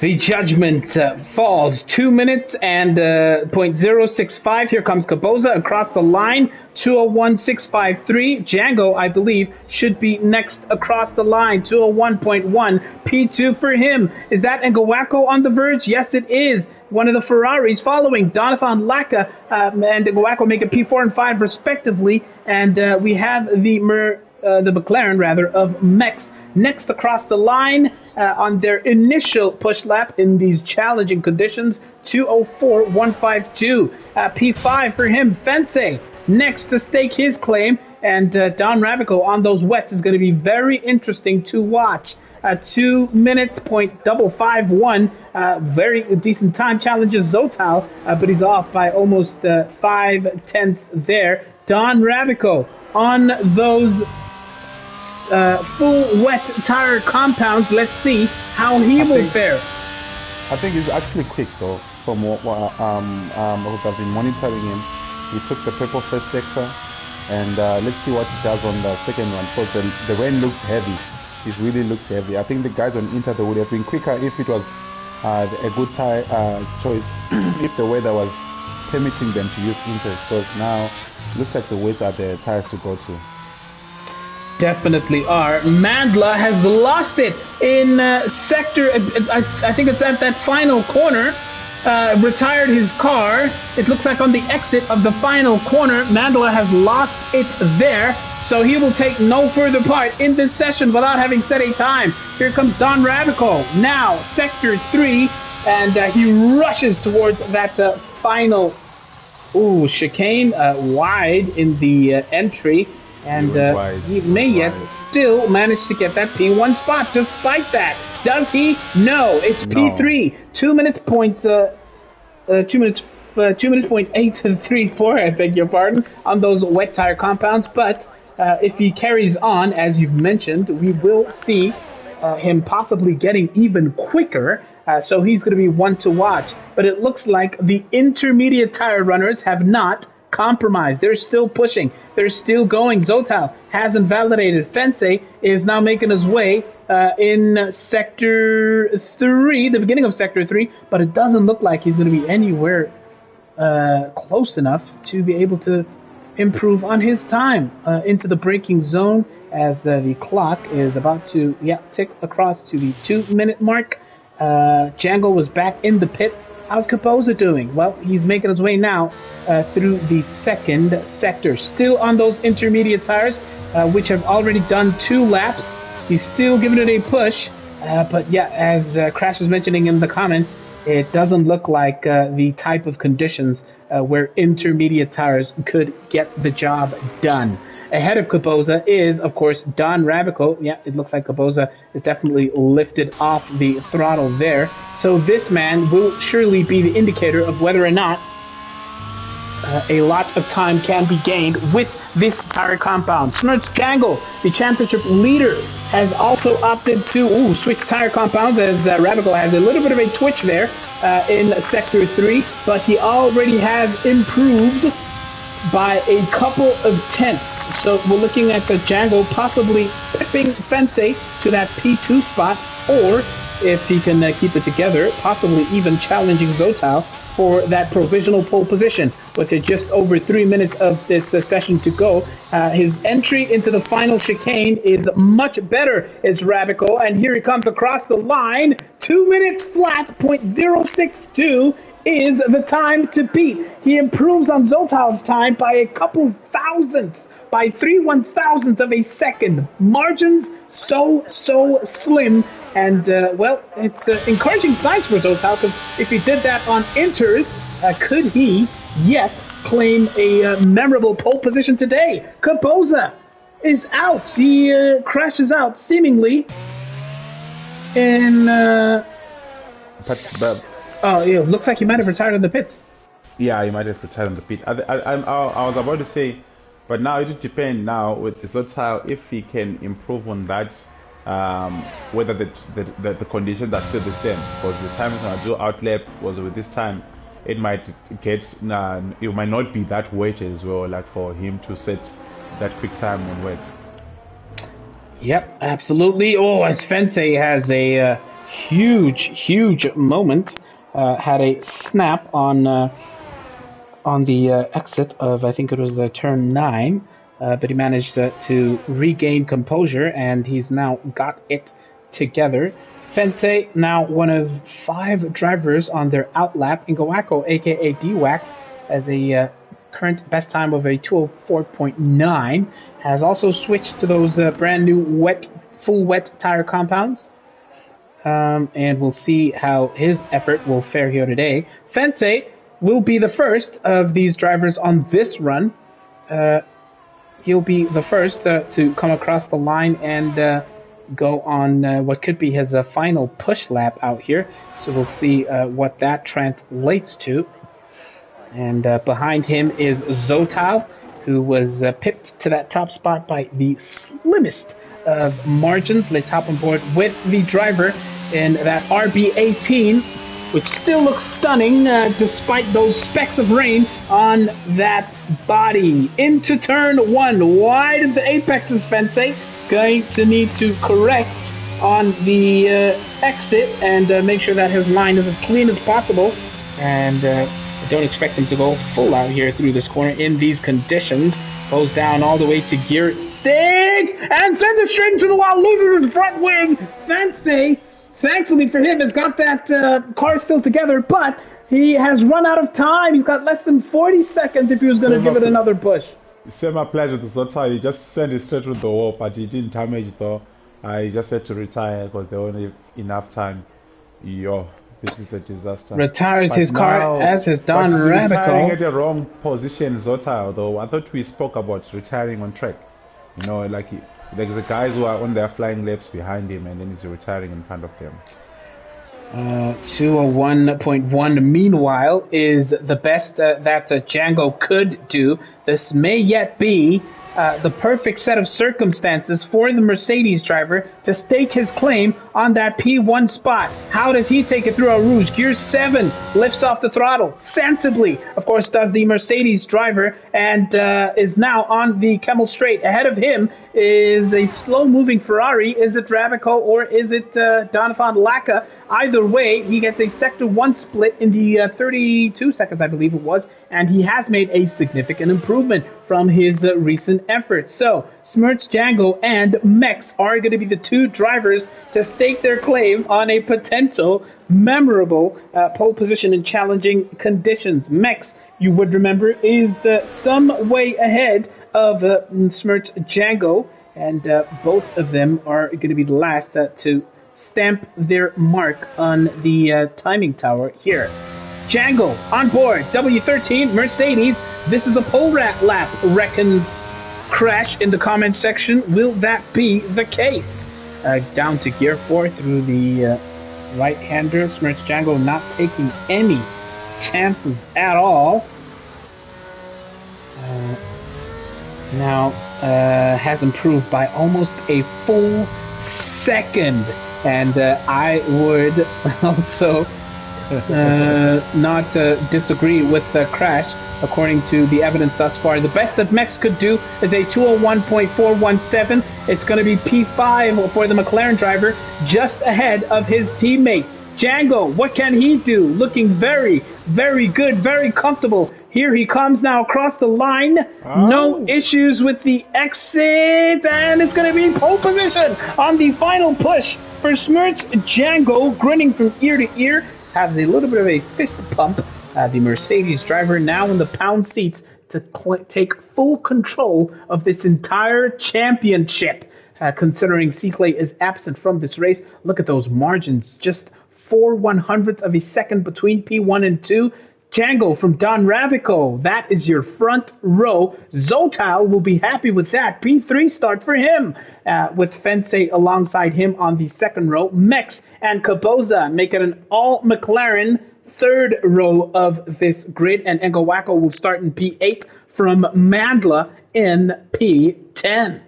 Speaker 1: The judgment falls 2 minutes and .065. Here comes Kaboza across the line. 201.653. Django, I believe, should be next across the line. 201.1. P2 for him. Is that Ngawako on the verge? Yes, it is. One of the Ferraris following. Donathan Laka and Ngawako make it P4 and 5 respectively. And we have the McLaren, rather, of Mex next across the line on their initial push lap in these challenging conditions. 204.152. P5 for him. Fence next to stake his claim. And Don Ravico on those wets is going to be very interesting to watch. 2 minutes, .551. Very decent time. Challenges Zotal, but he's off by almost 5/10 there. Don Ravico on those full wet tire compounds. Let's see how he will fare.
Speaker 2: I think he's actually quick though. From what I've been monitoring him, he took the purple first sector, and let's see what he does on the second one. Because the rain looks heavy. It really looks heavy. I think the guys on Inter, they would have been quicker if it was a good tire choice. If the weather was permitting them to use Inters, because now it looks like the wets are the tires to go to.
Speaker 1: Definitely are. Mandla has lost it in sector, I think it's at that final corner, retired his car. It looks like on the exit of the final corner, Mandla has lost it there. So he will take no further part in this session without having set a time. Here comes Don Radical, now sector 3, and he rushes towards that final chicane, wide in the entry. And he may yet still manage to get that P1 spot despite that. Does he? No. It's P3. 2 minutes point 2 minutes 834, I beg your pardon, on those wet tire compounds. But if he carries on, as you've mentioned, we will see him possibly getting even quicker. So he's going to be one to watch. But it looks like the intermediate tire runners have not compromised. They're still pushing. They're still going. Zotal hasn't validated. Fence is now making his way in Sector 3, the beginning of Sector 3, but it doesn't look like he's going to be anywhere close enough to be able to improve on his time into the braking zone as the clock is about to tick across to the 2-minute mark. Django was back in the pits. How's Kapoza doing? Well, he's making his way now through the second sector. Still on those intermediate tires, which have already done 2 laps. He's still giving it a push. But yeah, as Crash was mentioning in the comments, it doesn't look like the type of conditions where intermediate tires could get the job done. Ahead of Kaboza is, of course, Don Ravico. Yeah, it looks like Kaboza is definitely lifted off the throttle there. So this man will surely be the indicator of whether or not a lot of time can be gained with this tire compound. Smirts Jangle, the championship leader, has also opted to switch tire compounds as Ravico has a little bit of a twitch there in Sector 3, but he already has improved by a couple of tenths. So we're looking at the Jangle possibly pipping Fensei to that P2 spot, or if he can keep it together, possibly even challenging Zotao for that provisional pole position. With just over 3 minutes of this session to go, his entry into the final chicane is much better as Ravico, and here he comes across the line. 2 minutes flat, .062 is the time to beat. He improves on Zotao's time by a couple thousandths, by 3/1000ths of a second. Margins so slim, and well, it's encouraging signs for Zotao, because if he did that on inters, could he yet claim a memorable pole position today? Kaboza is out. He crashes out seemingly in oh, yeah, looks like he might have retired in the pits.
Speaker 2: Yeah, he might have retired in the pit. I was about to say, but now it would depend now with Zotao if he can improve on that, whether the conditions are still the same. Because the time he's going to do outlap was with this time, it might get, it might not be that wet as well, like for him to set that quick time on wets.
Speaker 1: Yep, absolutely. Oh, as Fensei has a huge moment. Had a snap on the exit of, I think it was turn 9, but he managed to regain composure, and he's now got it together. Fensei, now one of 5 drivers on their outlap. Ngawako, aka D-Wax, has a current best time of a 204.9, has also switched to those brand new full wet tire compounds. And we'll see how his effort will fare here today. Fensei will be the first of these drivers on this run. He'll be the first to come across the line and go on what could be his final push lap out here. So we'll see what that translates to. And behind him is Zotao, who was pipped to that top spot by the slimmest of margins. Let's hop on board with the driver in that RB18, which still looks stunning despite those specks of rain on that body. Into turn 1, wide of the apexes, Fensei. Going to need to correct on the exit and make sure that his line is as clean as possible. And I don't expect him to go full out here through this corner in these conditions. Goes down all the way to gear 6 and sends it straight into the wall, loses his front wing. Fensei, thankfully for him, has got that car still together, but he has run out of time. He's got less than 40 seconds if he was going to give it another push.
Speaker 2: Same applies with Zotao. He just sent it straight through the wall, but he didn't damage it though. He just had to retire because there wasn't enough time. This is a disaster.
Speaker 1: Retires his car as his Don Ravico.
Speaker 2: Retiring at the wrong position, Zotao, though. I thought we spoke about retiring on track. You know, like the guys who are on their flying laps behind him, and then he's retiring in front of them.
Speaker 1: 201.1 meanwhile is the best that Django could do. This may yet be the perfect set of circumstances for the Mercedes driver to stake his claim on that P1 spot. How does he take it through Eau Rouge? Gear 7 lifts off the throttle sensibly, of course, does the Mercedes driver, and is now on the Kemmel Straight. Ahead of him is a slow-moving Ferrari. Is it Ravico or is it Donovan Lacka? Either way, he gets a Sector 1 split in the 32 seconds, I believe it was, and he has made a significant improvement from his recent efforts. So, Smirch, Django, and Mex are going to be the 2 drivers to stake their claim on a potential memorable pole position in challenging conditions. Mex, you would remember, is some way ahead of Smirch Django, and both of them are going to be the last to stamp their mark on the timing tower here. Django on board, W13 Mercedes. This is a pole lap, reckons Crash in the comment section. Will that be the case? Down to gear 4 through the right-hander. Smirch Django not taking any chances at all. Now has improved by almost a full second. And I would also not disagree with Crash. According to the evidence thus far, the best that Mex could do is a 201.417. It's going to be P5 for the McLaren driver, just ahead of his teammate. Django, what can he do? Looking very, very good, very comfortable. Here he comes now across the line. Oh. No issues with the exit, and it's going to be pole position on the final push for Smirch Django, grinning from ear to ear, has a little bit of a fist pump. The Mercedes driver now in the pound seats to take full control of this entire championship. Considering C-Clay is absent from this race, look at those margins, just 4/100ths of a second between P1 and 2. Django from Don Ravico, that is your front row. Zotal will be happy with that. P3 start for him, with Fence alongside him on the second row. Mex and Caboza make it an all McLaren third row of this grid, and Engawako will start in P8 from Mandla in P10.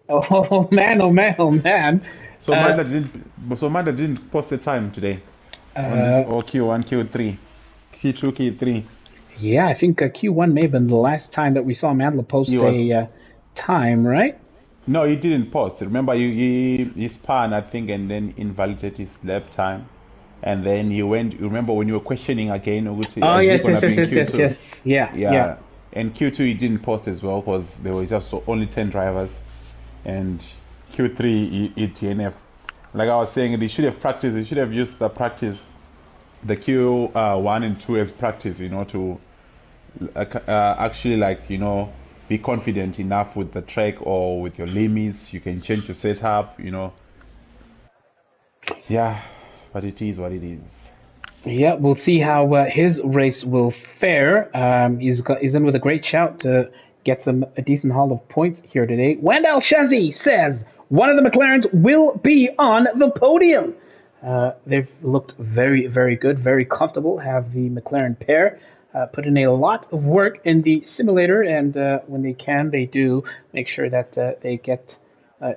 Speaker 1: Oh man, oh man, oh man.
Speaker 2: So Mandla didn't post the time today on this, or Q1, Q3, Q2, Q3.
Speaker 1: Yeah, I think Q1 may have been the last time that we saw Mandla post a time, right?
Speaker 2: No, he didn't post. Remember, he spun, I think, and then invalidated his lap time. And then you went, remember when you were questioning again?
Speaker 1: Oh, yes. Yeah.
Speaker 2: And Q2 he didn't post as well because there were just only 10 drivers. And Q3 he DNF. Like I was saying, they should have practiced, they should have used the Q1 and 2 as practice, to actually, be confident enough with the track or with your limits. You can change your setup, Yeah. But it is what it is.
Speaker 1: Yeah, we'll see how his race will fare. He's in with a great shout to get a decent haul of points here today. Wendell Shazzy says one of the McLarens will be on the podium. They've looked very, very good, very comfortable, have the McLaren pair. Put in a lot of work in the simulator, and when they can, they do make sure that they get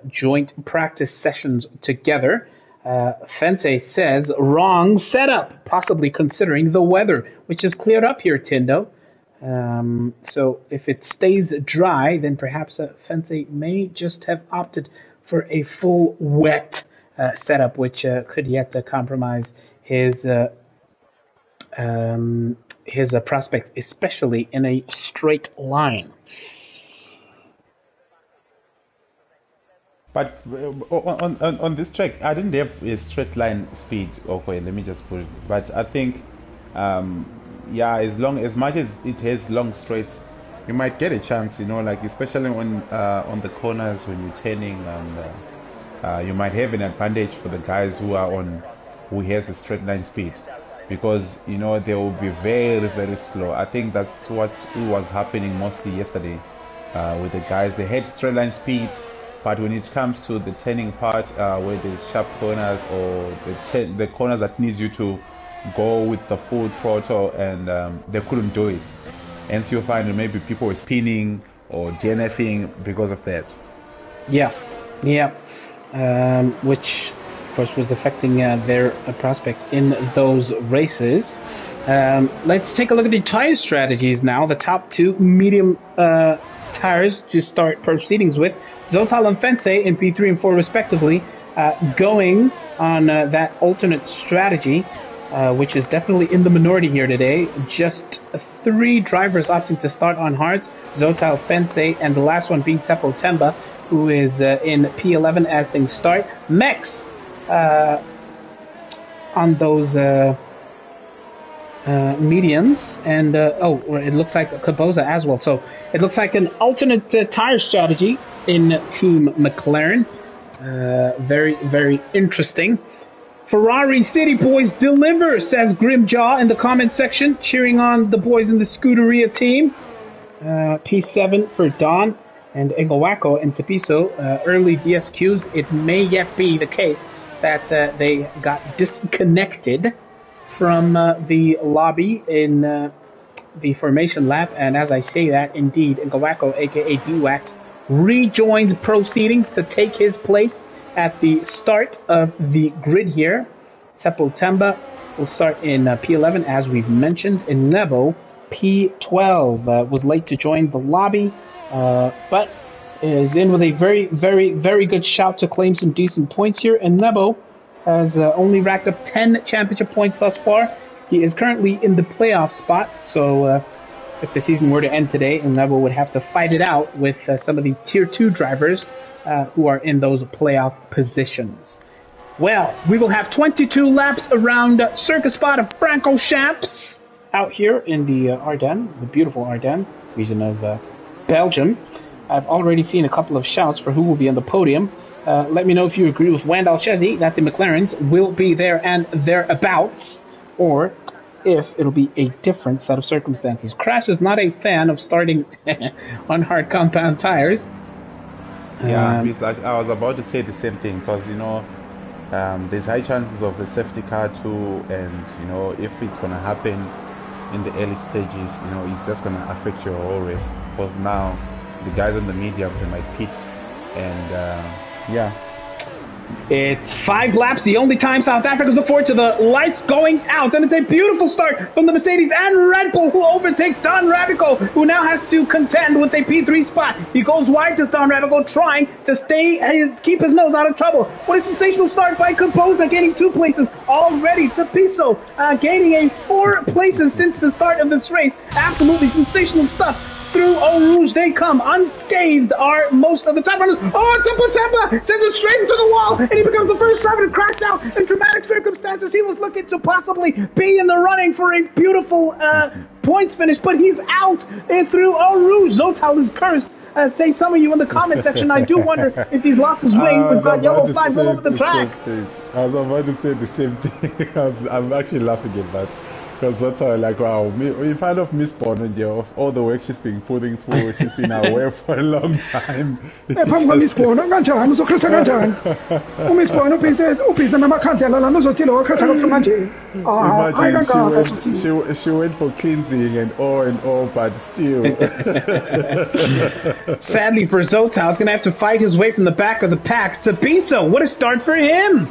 Speaker 1: joint practice sessions together. Fence says wrong setup, possibly considering the weather, which is cleared up here, Tindo. So if it stays dry, then perhaps Fence may just have opted for a full wet setup, which could yet compromise his prospects, especially in a straight line.
Speaker 2: But on this track, I didn't have a straight line speed. Okay, let me just put it. But I think, as much as it has long straights, you might get a chance. especially when on the corners when you're turning, and you might have an advantage for the guys who has the straight line speed, because they will be very, very slow. I think that's what was happening mostly yesterday with the guys. They had straight line speed. But when it comes to the turning part, where there's sharp corners or the corners that needs you to go with the full throttle, and they couldn't do it. And so you find that maybe people were spinning or DNFing because of that.
Speaker 1: Yeah. Which, of course, was affecting their prospects in those races. Let's take a look at the tire strategies now. The top two medium tires to start proceedings with. Zotal and Fence in P3 and 4 respectively, going on that alternate strategy, which is definitely in the minority here today. Just 3 drivers opting to start on hards, Zotal, Fence, and the last one being Tsepo Temba, who is in P11 as things start. Mex on those mediums, and it looks like Caboza as well. So it looks like an alternate tire strategy in Team McLaren. Very, very interesting. Ferrari City Boys deliver, says Grimjaw in the comment section, cheering on the boys in the Scuderia team. P7 for Don and Engawako and Tapiso. Early DSQs, it may yet be the case that they got disconnected from the lobby in the formation lap. And as I say that, indeed, Engawako, aka D-Wax, rejoins proceedings to take his place at the start of the grid here. Seppo Temba will start in P11, as we've mentioned. And Nebo, P12, was late to join the lobby, but is in with a very, very, very good shout to claim some decent points here. And Nebo has only racked up 10 championship points thus far. He is currently in the playoff spot, so if the season were to end today, Nebo would have to fight it out with some of the Tier 2 drivers who are in those playoff positions. Well, we will have 22 laps around Circuit de Spa Francorchamps out here in the Ardennes, the beautiful Ardennes region of Belgium. I've already seen a couple of shouts for who will be on the podium. Let me know if you agree with Wendell Chesney that the McLarens will be there and thereabouts, or if it'll be a different set of circumstances. Crash is not a fan of starting on hard compound tires.
Speaker 2: Yeah, I was about to say the same thing, because, you know, there's high chances of the safety car too, and, you know, if it's going to happen in the early stages, you know, it's just going to affect your whole race, because now the guys on the mediums, they might pit, and yeah.
Speaker 1: It's 5 laps, the only time South Africans look forward to the lights going out. And it's a beautiful start from the Mercedes and Red Bull, who overtakes Don Rabico, who now has to contend with a P3 spot. He goes wide to Don Rabico, trying to keep his nose out of trouble. What a sensational start by Composa, gaining 2 places already. Tapiso gaining 4 places since the start of this race. Absolutely sensational stuff. Through Eau Rouge they come, unscathed are most of the top runners. Oh, Temba sends it straight into the wall, and he becomes the first driver to crash out in dramatic circumstances. He was looking to possibly be in the running for a beautiful points finish, but he's out through Eau Rouge. Zotal is cursed. Say some of you in the comment section. I do wonder if these losses ring. We've got yellow flags all over the track.
Speaker 2: I was about to say the same thing. I'm actually laughing at that. Because that's how, like, wow, we kind of miss Bono of all the work she's been putting through. She's been away for a long time.
Speaker 3: Miss Bono, kanjani uzokhretha kanjani? Miss Bono ubhizi namakhandlela lana uzothi lo khretha
Speaker 2: Imagine she went for cleansing and all, but still.
Speaker 1: Sadly for Zotal, he's going to have to fight his way from the back of the pack. Tapiso, what a start for him!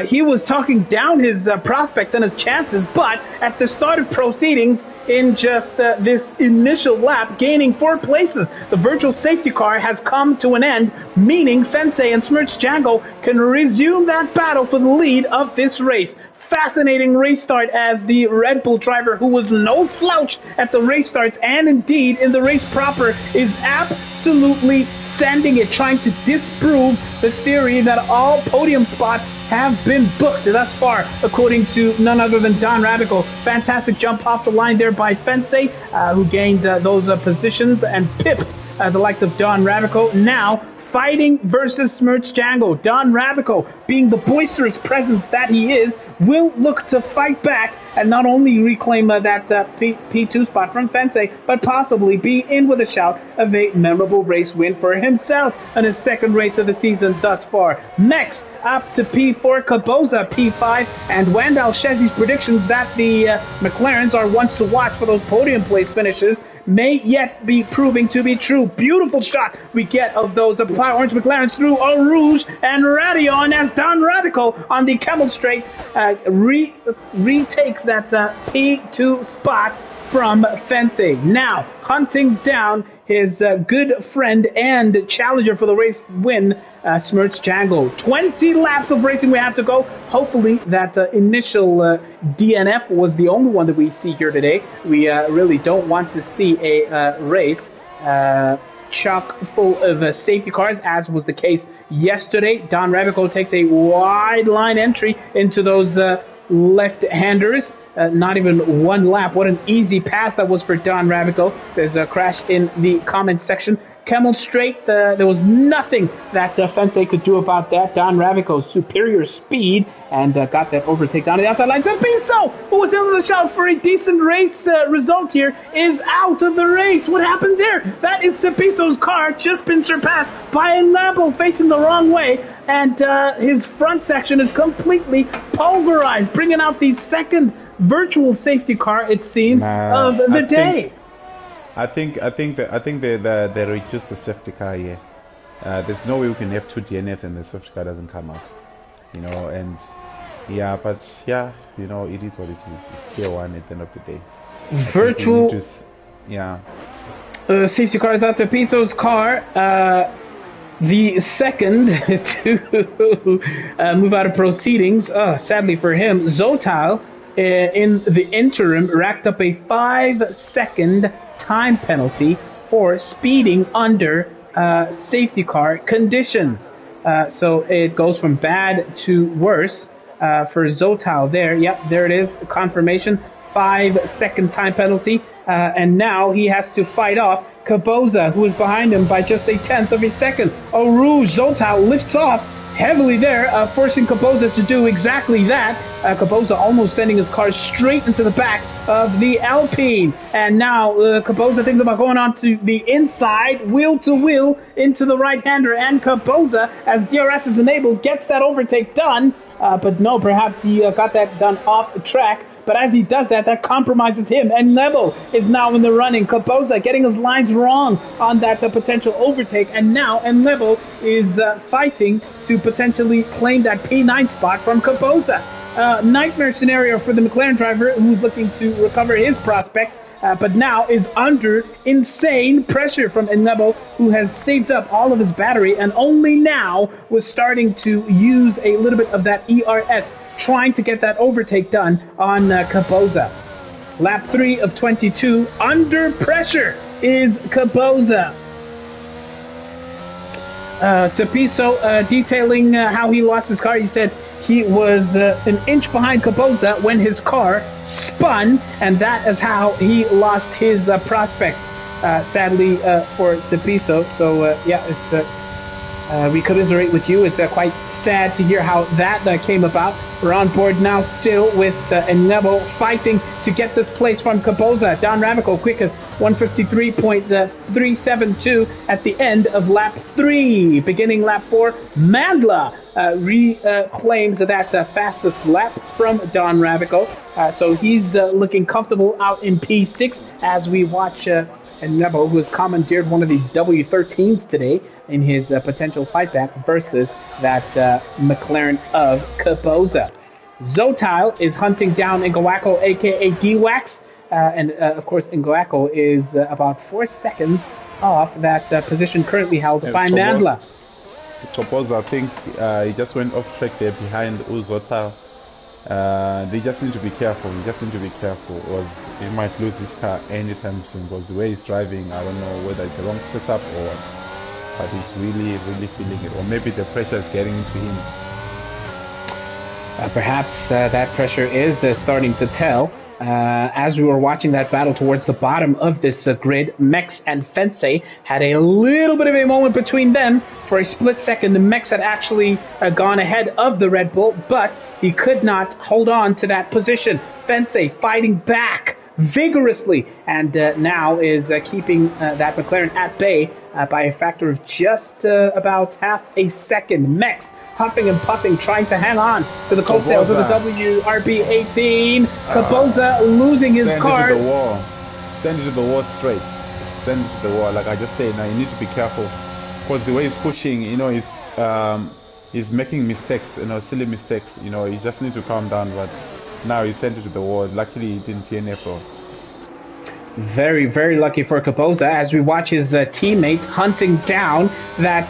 Speaker 1: He was talking down his prospects and his chances, but at the start of proceedings, in just this initial lap, gaining 4 places, the virtual safety car has come to an end, meaning Fensei and Smirch Django can resume that battle for the lead of this race. Fascinating race start as the Red Bull driver, who was no slouch at the race starts and indeed in the race proper, is absolutely sending it, trying to disprove the theory that all podium spots have been booked thus far, according to none other than Don Rabico. Fantastic jump off the line there by Fensei, who gained those positions and pipped the likes of Don Rabico. Now fighting versus Smirch Django. Don Rabico, being the boisterous presence that he is, will look to fight back and not only reclaim that P2 spot from Fensei, but possibly be in with a shout of a memorable race win for himself in his second race of the season thus far. Next, up to P4, Caboza P5, and Wendell Chesney's predictions that the McLarens are ones to watch for those podium place finishes may yet be proving to be true. Beautiful shot we get of those orange McLarens through Eau Rouge and Radion as Don Radical on the Camel Straight retakes that P2 spot from Fensei. Now hunting down his good friend and challenger for the race win, Smirch Django. 20 laps of racing we have to go. Hopefully that initial DNF was the only one that we see here today. We really don't want to see a race chock full of safety cars, as was the case yesterday. Don Rabico takes a wide line entry into those left-handers. Not even 1 lap. What an easy pass that was for Don Rabico, says Crash in the comment section. Camel straight. There was nothing that Fensei could do about that. Don Ravico's superior speed and got that overtake down the outside line. Tapiso, who was in the shout for a decent race result here, is out of the race. What happened there? That is Tapiso's car just been surpassed by a Lambo facing the wrong way, and his front section is completely pulverized, bringing out the second virtual safety car, it seems, of the day.
Speaker 2: I think they reduced the safety car here. There's no way we can have two DNF and the safety car doesn't come out, you know. And yeah, but yeah, you know, it is what it is. It's tier 1 at the end of the day.
Speaker 1: Virtual,
Speaker 2: yeah.
Speaker 1: Safety car is out to Piso's car. The second to move out of proceedings. Sadly for him, Zotal in the interim racked up a 5-second time penalty for speeding under safety car conditions. So it goes from bad to worse for Zotal there. Yep, there it is. Confirmation. 5-second time penalty. And now he has to fight off Kaboza, who is behind him by just 1/10 of a second. Rouge Zotal lifts off heavily there, forcing Kaboza to do exactly that. Kaboza almost sending his car straight into the back of the Alpine. And now Kaboza thinks about going on to the inside, wheel to wheel, into the right-hander. And Kaboza, as DRS is enabled, gets that overtake done. But no, perhaps he got that done off the track. But as he does that, that compromises him. And Nebo is now in the running. Kaboza getting his lines wrong on that potential overtake. And now Nebo is fighting to potentially claim that P9 spot from Kaboza. Nightmare scenario for the McLaren driver, who's looking to recover his prospects, but now is under insane pressure from Nebo, who has saved up all of his battery and only now was starting to use a little bit of that ERS, trying to get that overtake done on Kaboza. Lap 3 of 22, under pressure is Kaboza. Tapiso detailing how he lost his car. He said he was an inch behind Kaboza when his car spun, and that is how he lost his prospects, sadly for Tapiso. So yeah, it's we commiserate with you. It's quite sad to hear how that came about. We're on board now still with Nebo fighting to get this place from Kaboza. Don Ravico quickest 153.372 at the end of lap 3. Beginning lap 4, Mandla reclaims that fastest lap from Don Ravico. So he's looking comfortable out in P6 as we watch Nebo, who has commandeered one of the W13s today in his potential fight back versus that McLaren of Kaboza. Zotal is hunting down Ngawako, aka D-Wax, and of course Ngawako is about 4 seconds off that position currently held by Mandla.
Speaker 2: Topoza, I think he just went off track there behind Zotal. They just need to be careful. You just need to be careful, or he might lose his car anytime soon, because the way he's driving, I don't know whether it's a wrong setup or what, but he's really feeling it, or maybe the pressure is getting into him.
Speaker 1: Perhaps that pressure is starting to tell. As we were watching that battle towards the bottom of this grid, Mex and Fensei had a little bit of a moment between them. For a split second, the Mex had actually gone ahead of the Red Bull, but he could not hold on to that position. Fensei fighting back vigorously, and now is keeping that McLaren at bay by a factor of just about half a second. Mex huffing and puffing, trying to hang on to the coattails of the WRB18. Kaboza losing his car.
Speaker 2: Send it to the wall. Send it to the wall straight. Send it to the wall. Like I just said, now you need to be careful, because the way he's pushing, you know, he's making mistakes, you know, silly mistakes. You know, you just need to calm down. But now he sent it to the wall. Luckily, he didn't TNF though.
Speaker 1: Very, very lucky for Kaboza as we watch his teammate hunting down that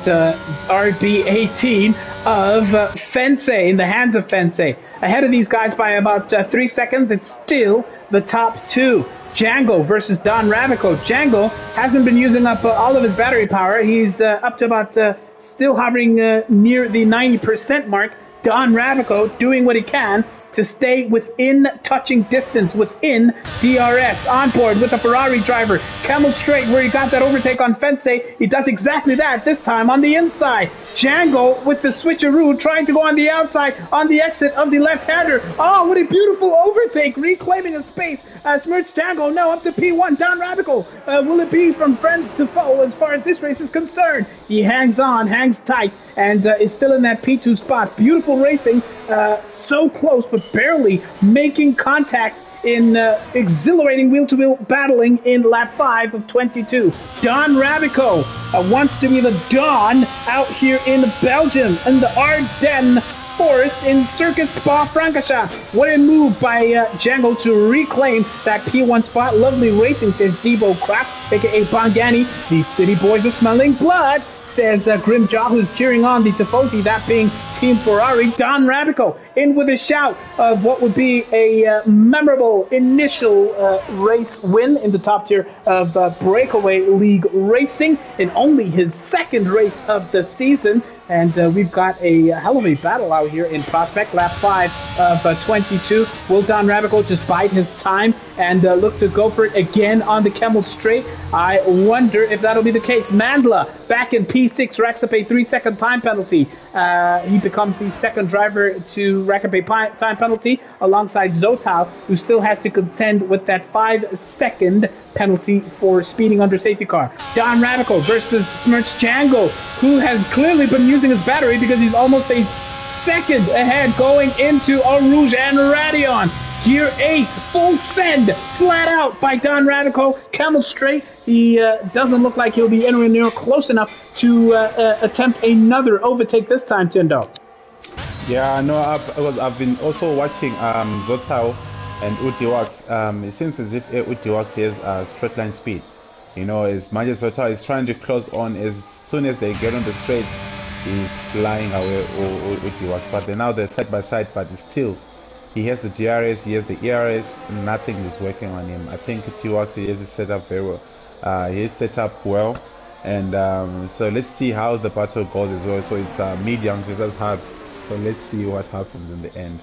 Speaker 1: RB18 of Fensei, in the hands of Fensei. Ahead of these guys by about 3 seconds, it's still the top two. Django versus Don Ravico. Django hasn't been using up all of his battery power. He's up to about still hovering near the 90% mark. Don Ravico doing what he can to stay within touching distance, within DRS. On board with the Ferrari driver. Camel straight where he got that overtake on Fence. He does exactly that, this time on the inside. Django with the switcheroo trying to go on the outside on the exit of the left-hander. Oh, what a beautiful overtake, reclaiming a space. Smirch Django now up to P1. Don Rabico, will it be from friends to foe as far as this race is concerned? He hangs on, hangs tight, and is still in that P2 spot. Beautiful racing, so close but barely making contact in exhilarating wheel-to-wheel battling in lap 5 of 22. Don Rabico wants to be the Don out here in Belgium in the Ardennes Forest in Circuit Spa Francorchamps. What a move by Django to reclaim that P1 spot. Lovely racing, says Debo Kraft, aka Bongani. These city boys are smelling blood, says Grimjaw, who's cheering on the Tifosi, that being Team Ferrari. Don Rabico in with a shout of what would be a memorable initial race win in the top tier of Breakaway League racing in only his second race of the season. And we've got a hell of a battle out here in Prospect, lap 5 of 22. Will Don Rabico just bide his time and look to go for it again on the Camel Straight? I wonder if that'll be the case. Mandla back in P6 racks up a 3-second time penalty. He becomes the second driver to rack up a time penalty alongside Zotal, who still has to contend with that 5-second penalty for speeding under safety car. Don Rabico versus Smirch Django, who has clearly been using his battery because he's almost a second ahead going into Eau Rouge and Radion. Gear 8, full send, flat out by Don Rabico. Camel straight. He doesn't look like he'll be anywhere near close enough to attempt another overtake this time, Tindo.
Speaker 2: Yeah, no, I've been also watching Zotal and Utiwax. It seems as if Utiwax has straight line speed. You know, as much as Zotal is trying to close on, as soon as they get on the straights, he's flying away Utiwax. But now they're side by side, but still, he has the DRS, he has the ERS, nothing is working on him. I think Utiwax, he has it set up very well. He is set up well. And so let's see how the battle goes as well. So it's medium versus hards. So let's see what happens in the end.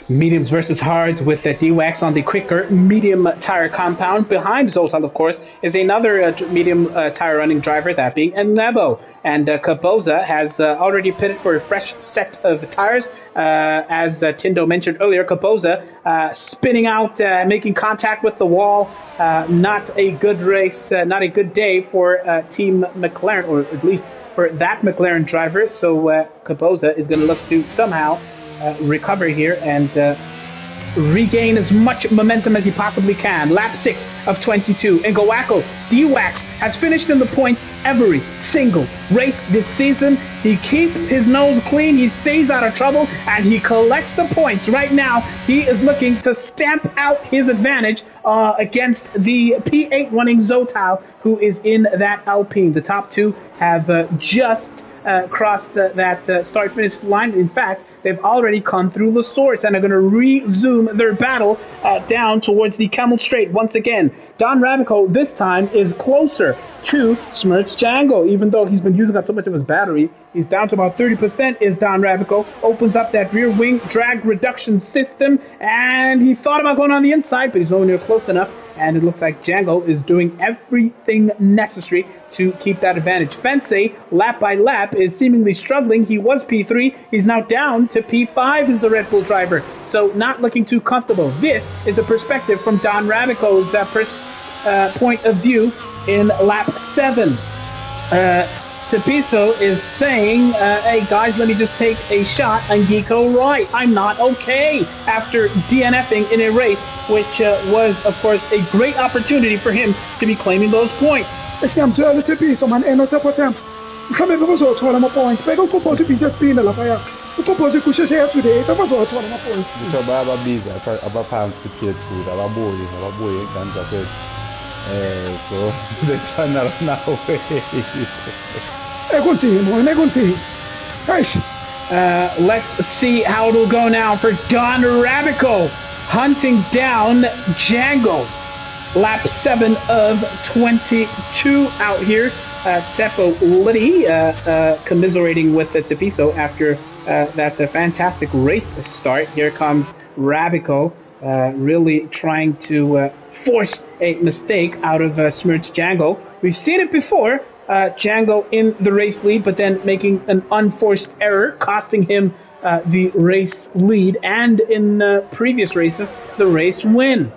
Speaker 1: Mediums versus hards with D-Wax on the quicker medium tire compound. Behind Zotal, of course, is another medium tire running driver, that being Nebo. And Caboza has already pitted for a fresh set of tires. As Tindo mentioned earlier, Caboza spinning out, making contact with the wall. Not a good race, not a good day for Team McLaren, or at least for that McLaren driver. So Caboza is going to look to somehow recover here and regain as much momentum as he possibly can. Lap 6 of 22. And Gowaco, D-Wax, has finished in the points every single race this season. He keeps his nose clean, he stays out of trouble, and he collects the points. Right now, he is looking to stamp out his advantage against the P8 running Zotal, who is in that Alpine. The top two have just crossed that start-finish line. In fact, they've already come through the source and are going to resume their battle down towards the Camel Straight once again. Don Rabico this time is closer to Smirch Django, even though he's been using up so much of his battery. He's down to about 30% is Don Rabico. Opens up that rear wing drag reduction system, and he thought about going on the inside, but he's nowhere near close enough. And it looks like Django is doing everything necessary to keep that advantage. Fence, lap by lap, is seemingly struggling. He was P3. He's now down to P5 as the Red Bull driver. So not looking too comfortable. This is the perspective from Don Rabico's point of view in lap 7. Tapiso is saying, hey guys, let me just take a shot and Geeko right. I'm not okay after DNFing in a race, which was, of course, a great opportunity for him to be claiming those points.
Speaker 3: Esiyamtshela Tapiso man enotapotam. Mhlawumbe bazothola ama-points. Beka uCoposi ibhithi yesibini lapha yakhe. uCoposi kusheshe yesterday bazothola ama-points.
Speaker 2: Ngisho bayababiza abaphansi ku-tier 2 ababuye ey'ngane zakwethu. So they turn around now.
Speaker 1: Let's see how it'll go now for Don Rabico, hunting down Django. Lap 7 of 22 out here. Tefo Liddy commiserating with Tapiso after that fantastic race start. Here comes Rabico really trying to force a mistake out of Smirch Django. We've seen it before. Django in the race lead, but then making an unforced error, costing him the race lead, and in previous races, the race win.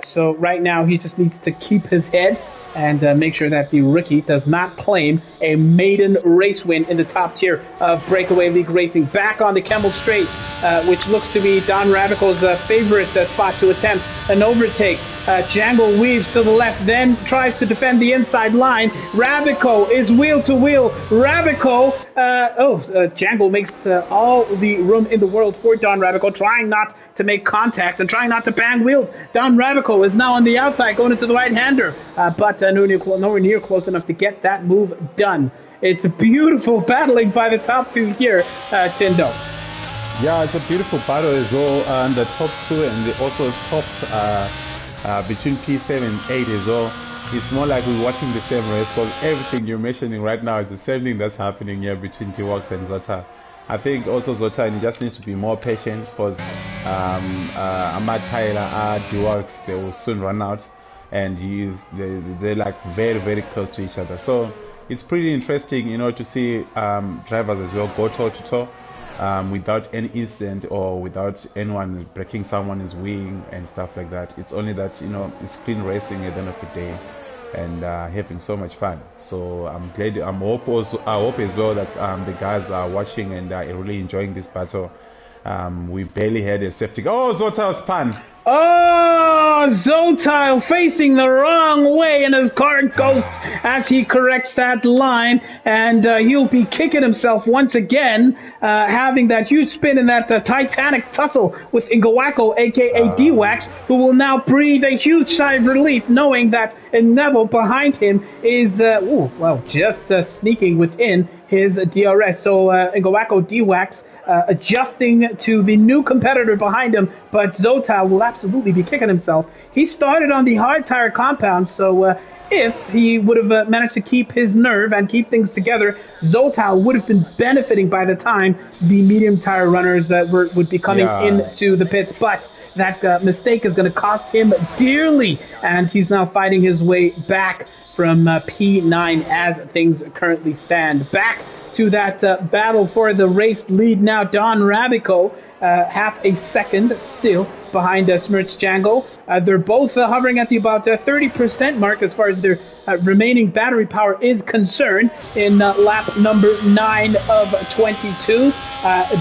Speaker 1: So right now, he just needs to keep his head and make sure that the rookie does not claim a maiden race win in the top tier of Breakaway League Racing. Back on the Kemmel Straight, which looks to be Don Rabico's favorite spot to attempt an overtake. Django weaves to the left, then tries to defend the inside line. Rabico is wheel to wheel. Rabico, Django makes all the room in the world for Don Rabico, trying not to make contact and trying not to bang wheels. Don Rabico is now on the outside, going into the right-hander, but nowhere near close enough to get that move done. It's beautiful battling by the top two here, Tindo.
Speaker 2: Yeah, it's a beautiful battle as well, and the top two and also top between P7 and 8 as well. It's more like we're watching the same race, because everything you're mentioning right now is the same thing that's happening here between T-Wax and Zota. I think also Zota just needs to be more patient, because Ahmad Tyler, T-Wax, they will soon run out, and they're like very, very close to each other. So it's pretty interesting, to see drivers as well go toe to toe. Without any incident or without anyone breaking someone's wing and stuff like that. It's only that, it's clean racing at the end of the day and having so much fun. So I'm glad, I hope as well that the guys are watching and are really enjoying this battle. We barely had a safety. Oh, Zota spun.
Speaker 1: Oh, Zotile facing the wrong way, and his car goes as he corrects that line, and he'll be kicking himself once again, having that huge spin in that Titanic tussle with Ngawako, aka D-Wax, who will now breathe a huge sigh of relief, knowing that Neville behind him is, just sneaking within his DRS. So Ngawako D-Wax adjusting to the new competitor behind him, but Zota will absolutely be kicking himself. He started on the hard tire compound, so if he would have managed to keep his nerve and keep things together, Zota would have been benefiting by the time the medium tire runners would be coming into the pits. But that mistake is going to cost him dearly, and he's now fighting his way back from P9 as things currently stand. Back to that battle for the race lead now. Don Rabico, half a second still behind Smirch Django. They're both hovering at the about 30% mark as far as their remaining battery power is concerned in lap number 9 of 22.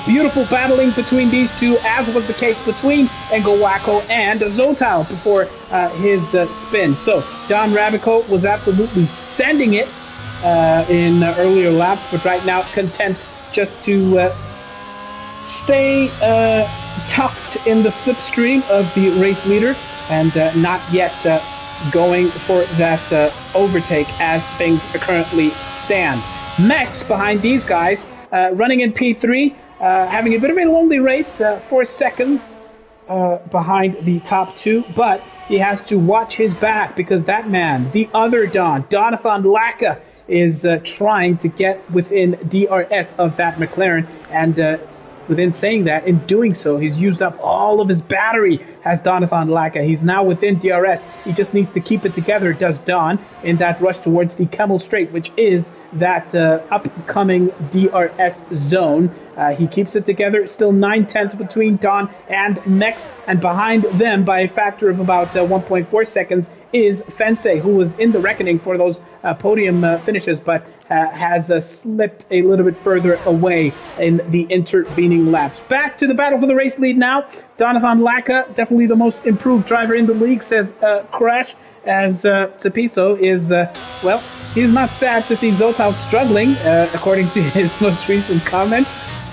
Speaker 1: Beautiful battling between these two, as was the case between Ngawako and Zotile before his spin. So Don Rabico was absolutely sending it in earlier laps, but right now content just to stay tucked in the slipstream of the race leader and not yet going for that overtake as things currently stand. Mex behind these guys, running in P3, having a bit of a lonely race, 4 seconds behind the top two, but he has to watch his back because that man, the other Don, Donathan Laka, is trying to get within DRS of that McLaren, and within saying that, in doing so, he's used up all of his battery, has Donathan Laka. He's now within DRS. He just needs to keep it together, does Don, in that rush towards the Kemmel Straight, which is that upcoming DRS zone. He keeps it together. Still 9/10 between Don and Mex, and behind them by a factor of about 1.4 seconds is Fensei, who was in the reckoning for those podium finishes, but has slipped a little bit further away in the intervening laps. Back to the battle for the race lead now. Donathan Laka, definitely the most improved driver in the league, says Crash, as Tapiso is, he's not sad to see Zotile struggling, according to his most recent comment.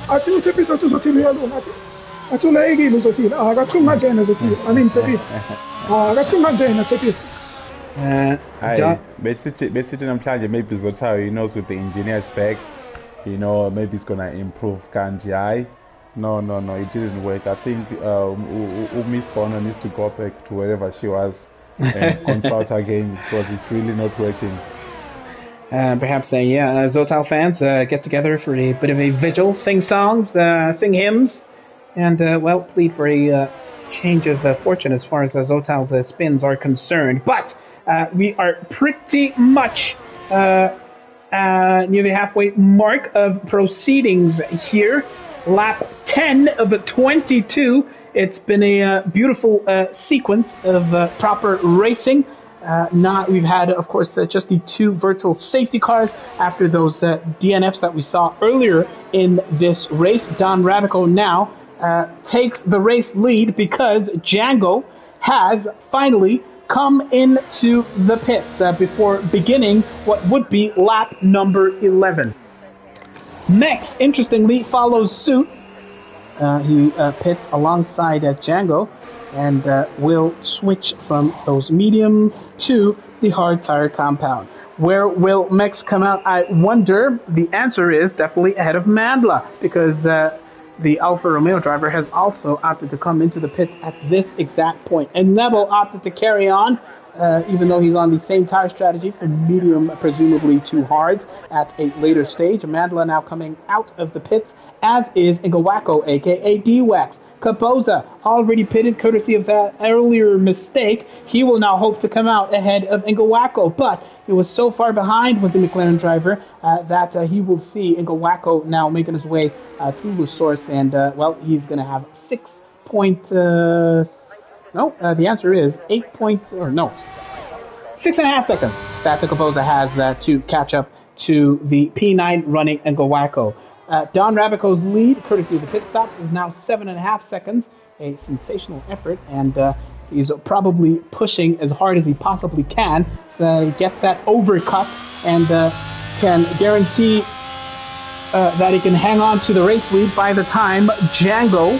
Speaker 3: Athi uThepisa uzothini uyalunga athi athi ulayekile uzothini akathunga njena uzothini anini Thepisa akathunga njena Thepisa.
Speaker 2: Basically namhlanje maybe Zotile, he knows with the engineer's back, maybe it's gonna improve. Kanji, no, it didn't work. I think Miss Bono needs to go back to wherever she was and consult again, because it's really not working.
Speaker 1: Perhaps Zotile fans get together for a bit of a vigil, sing songs, sing hymns, and well, plead for a change of fortune as far as Zotal's spins are concerned. But we are pretty much near the halfway mark of proceedings here. Lap 10 of 22. It's been a beautiful sequence of proper racing. We've had, of course, just the 2 virtual safety cars after those DNFs that we saw earlier in this race. Don Radico now takes the race lead because Django has finally come into the pits before beginning what would be lap number 11. Mex, interestingly, follows suit. He pits alongside Django and will switch from those medium to the hard tire compound. Where will Mex come out? I wonder. The answer is definitely ahead of Mandla, because the Alfa Romeo driver has also opted to come into the pits at this exact point. And Neville opted to carry on, even though he's on the same tire strategy for medium, presumably too hard, at a later stage. Mandla now coming out of the pits, as is Ingawako, aka D-Wax. Capoza, already pitted courtesy of that earlier mistake. He will now hope to come out ahead of Ingawako, but he was so far behind with the McLaren driver that he will see Ingawako now making his way through the source, and well, he's going to have 6 point... the answer is 6.5 seconds that Capoza has to catch up to the P9 running Ingawako. Don Ravico's lead, courtesy of the pit stops, is now 7.5 seconds. A sensational effort, and he's probably pushing as hard as he possibly can so he gets that overcut and can guarantee that he can hang on to the race lead by the time Django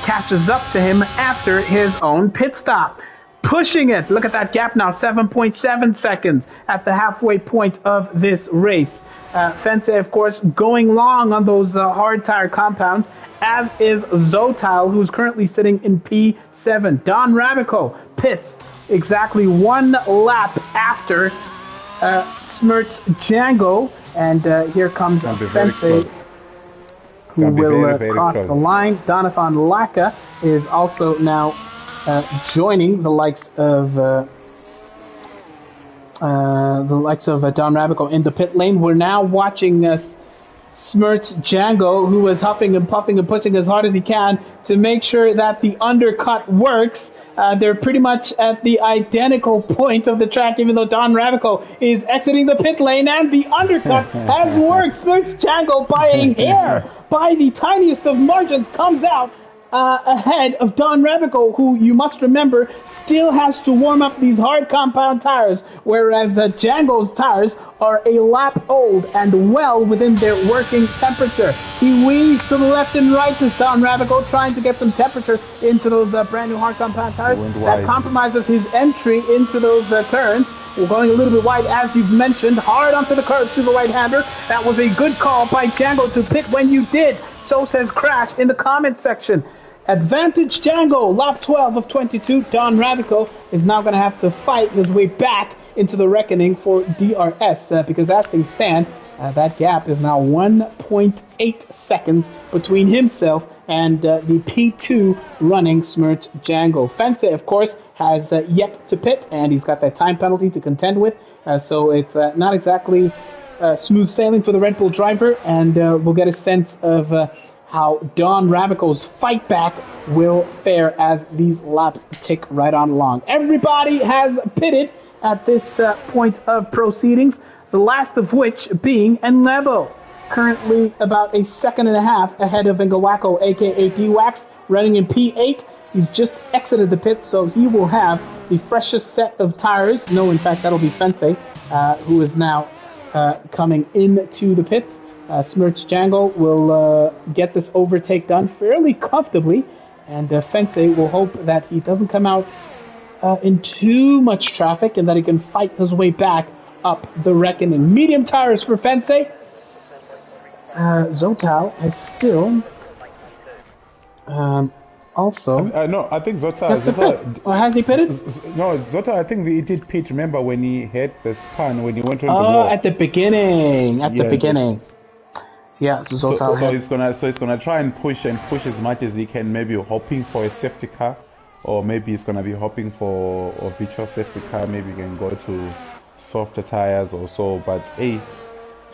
Speaker 1: catches up to him after his own pit stop. Pushing it. Look at that gap now, 7.7 seconds at the halfway point of this race. Fence, of course, going long on those hard tire compounds, as is Zotal, who's currently sitting in P7. Don Ravico pits exactly 1 lap after Smirt's Django, and here comes Fence, who will cross the line. Donathan Laka is also now joining the likes of Don Rabico in the pit lane. We're now watching Smirt's Django, who is huffing and puffing and pushing as hard as he can to make sure that the undercut works. They're pretty much at the identical point of the track, even though Don Ravico is exiting the pit lane, and the undercut has worked. Smirt's Django, by a hair, by the tiniest of margins, comes out ahead of Don Ravico, who, you must remember, still has to warm up these hard compound tires, whereas Django's tires are a lap old and well within their working temperature. He weaves to the left and right as Don Ravico, trying to get some temperature into those brand new hard compound tires. That compromises his entry into those turns. We're going a little bit wide, as you've mentioned, hard onto the curb to the right-hander. That was a good call by Django to pit when you did. So says Crash in the comment section. Advantage Django, lap 12 of 22. Don Ravico is now going to have to fight his way back into the reckoning for DRS because as things stand, that gap is now 1.8 seconds between himself and the P2 running Smirch Django. Fence, of course, has yet to pit, and he's got that time penalty to contend with, so it's not exactly smooth sailing for the Red Bull driver, and we'll get a sense of how Don Ravico's fight back will fare as these laps tick right on along. Everybody has pitted at this point of proceedings, the last of which being Enlevo, currently about a second and a half ahead of Ngawako, aka D-Wax, running in P8. He's just exited the pit, so he will have the freshest set of tires. No, in fact, that'll be Fence, who is now coming into the pits. Smirch Django will get this overtake done fairly comfortably, and Fence will hope that he doesn't come out in too much traffic and that he can fight his way back up the reckoning. Medium tires for Fence. Zotal is still also...
Speaker 2: no, I think Zota...
Speaker 1: Or has he pitted?
Speaker 2: No, Zota, I think he did pit. Remember when he had the span, when he went on the wall?
Speaker 1: At the beginning. The beginning. Yeah, so
Speaker 2: So,
Speaker 1: Zotal
Speaker 2: so
Speaker 1: had...
Speaker 2: it's gonna try and push as much as he can, maybe hoping for a safety car, or maybe it's gonna be hoping for a virtual safety car. Maybe he can go to softer tires or so. But hey,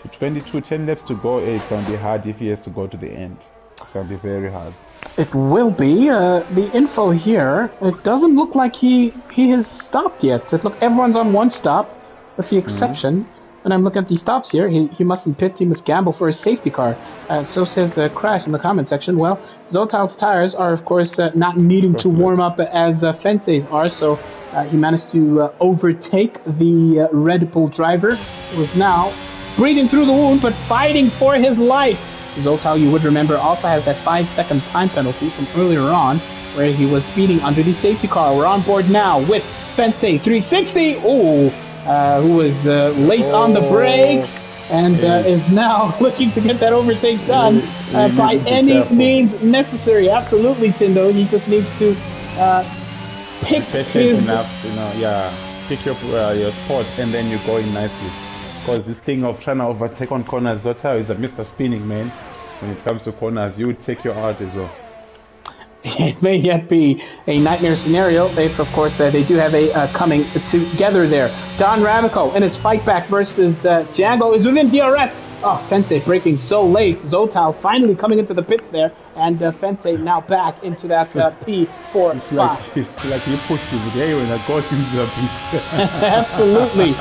Speaker 2: to 22, 10 laps to go, hey, it's gonna be hard if he has to go to the end. It's gonna be very hard.
Speaker 1: It will be. The info here, it doesn't look like he has stopped yet. Everyone's on one stop, with the exception. And I'm looking at the stops here. He mustn't pit. He must gamble for his safety car. So says Crash in the comment section. Well, Zotal's tires are, of course, not needing to warm up as Fense's are. So he managed to overtake the Red Bull driver, who is now breathing through the wound, but fighting for his life. Zotal, you would remember, also has that 5-second time penalty from earlier on, where he was speeding under the safety car. We're on board now with Fense 360. Ooh. Who was late on the brakes and is now looking to get that overtake done by any means necessary. Absolutely, Tindo. He just needs to pick his...
Speaker 2: enough, pick your spot, and then you're going nicely. Because this thing of trying to overtake on corners, Zotal is a Mr. Spinning, man. When it comes to corners, you would take you out as well.
Speaker 1: It may yet be a nightmare scenario. Of course, they do have a coming together there. Don Ramico in its fight back versus Django is within DRS. Oh, Fense braking so late. Zotal finally coming into the pits there, and Fense now back into that P4 spot.
Speaker 2: It's like you pushed him there when I got into the pits.
Speaker 1: Absolutely.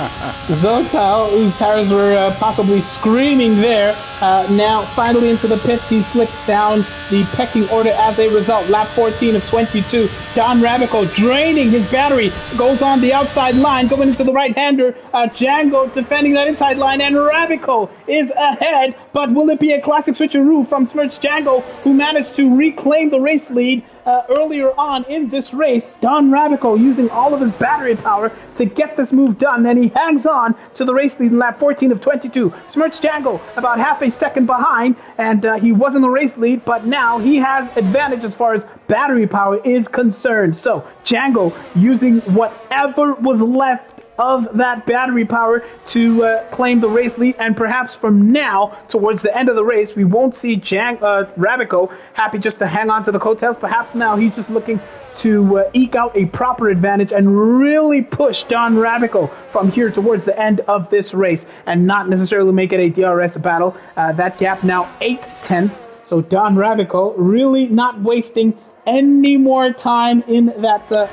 Speaker 1: Zotal, whose tires were possibly screaming there, now finally into the pits. He slips down the pecking order as a result. Lap 14 of 22. Don Ramico draining his battery, goes on the outside line, going into the right-hander. Django defending that inside line, and Ramico is ahead, but will it be a classic switcheroo from Smirch Django, who managed to reclaim the race lead earlier on in this race? Don Ramico using all of his battery power to get this move done, and he hangs on to the race lead in lap 14 of 22. Smirch Django about half a second behind, and he was in the race lead, but now he has advantage as far as battery power is concerned. So Django using whatever was left of that battery power to claim the race lead, and perhaps from now towards the end of the race we won't see Ramico happy just to hang on to the coattails. Perhaps now he's just looking to eke out a proper advantage and really push Don Ramico from here towards the end of this race, and not necessarily make it a DRS battle. That gap now 8/10, so Don Ramico really not wasting any more time in that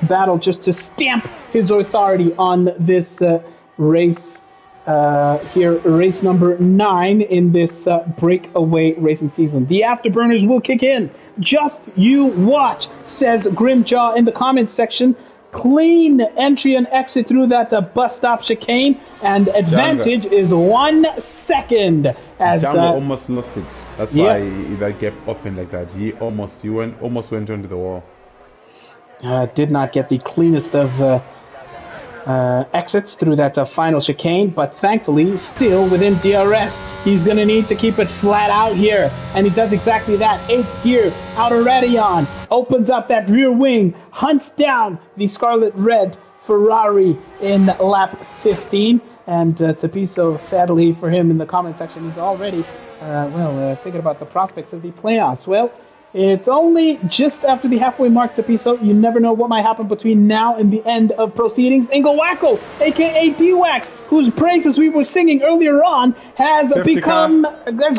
Speaker 1: battle, just to stamp his authority on this race here, race number 9 in this breakaway racing season. The afterburners will kick in. Just you watch, says Grimjaw in the comments section. Clean entry and exit through that bus stop chicane, and advantage is 1 second. As
Speaker 2: Django almost lost it. That's why that gap opened like that. He almost went into the wall.
Speaker 1: Did not get the cleanest of exits through that final chicane, but thankfully still within DRS. He's going to need to keep it flat out here, and he does exactly that. 8th gear out of Radeon, opens up that rear wing, hunts down the scarlet red Ferrari in lap 15, and Tapiso, sadly for him in the comment section, he's already thinking about the prospects of the playoffs. Well, it's only just after the halfway mark, Tapiso. You never know what might happen between now and the end of proceedings. Ingawako, a.k.a. D-Wax, whose praises we were singing earlier on, has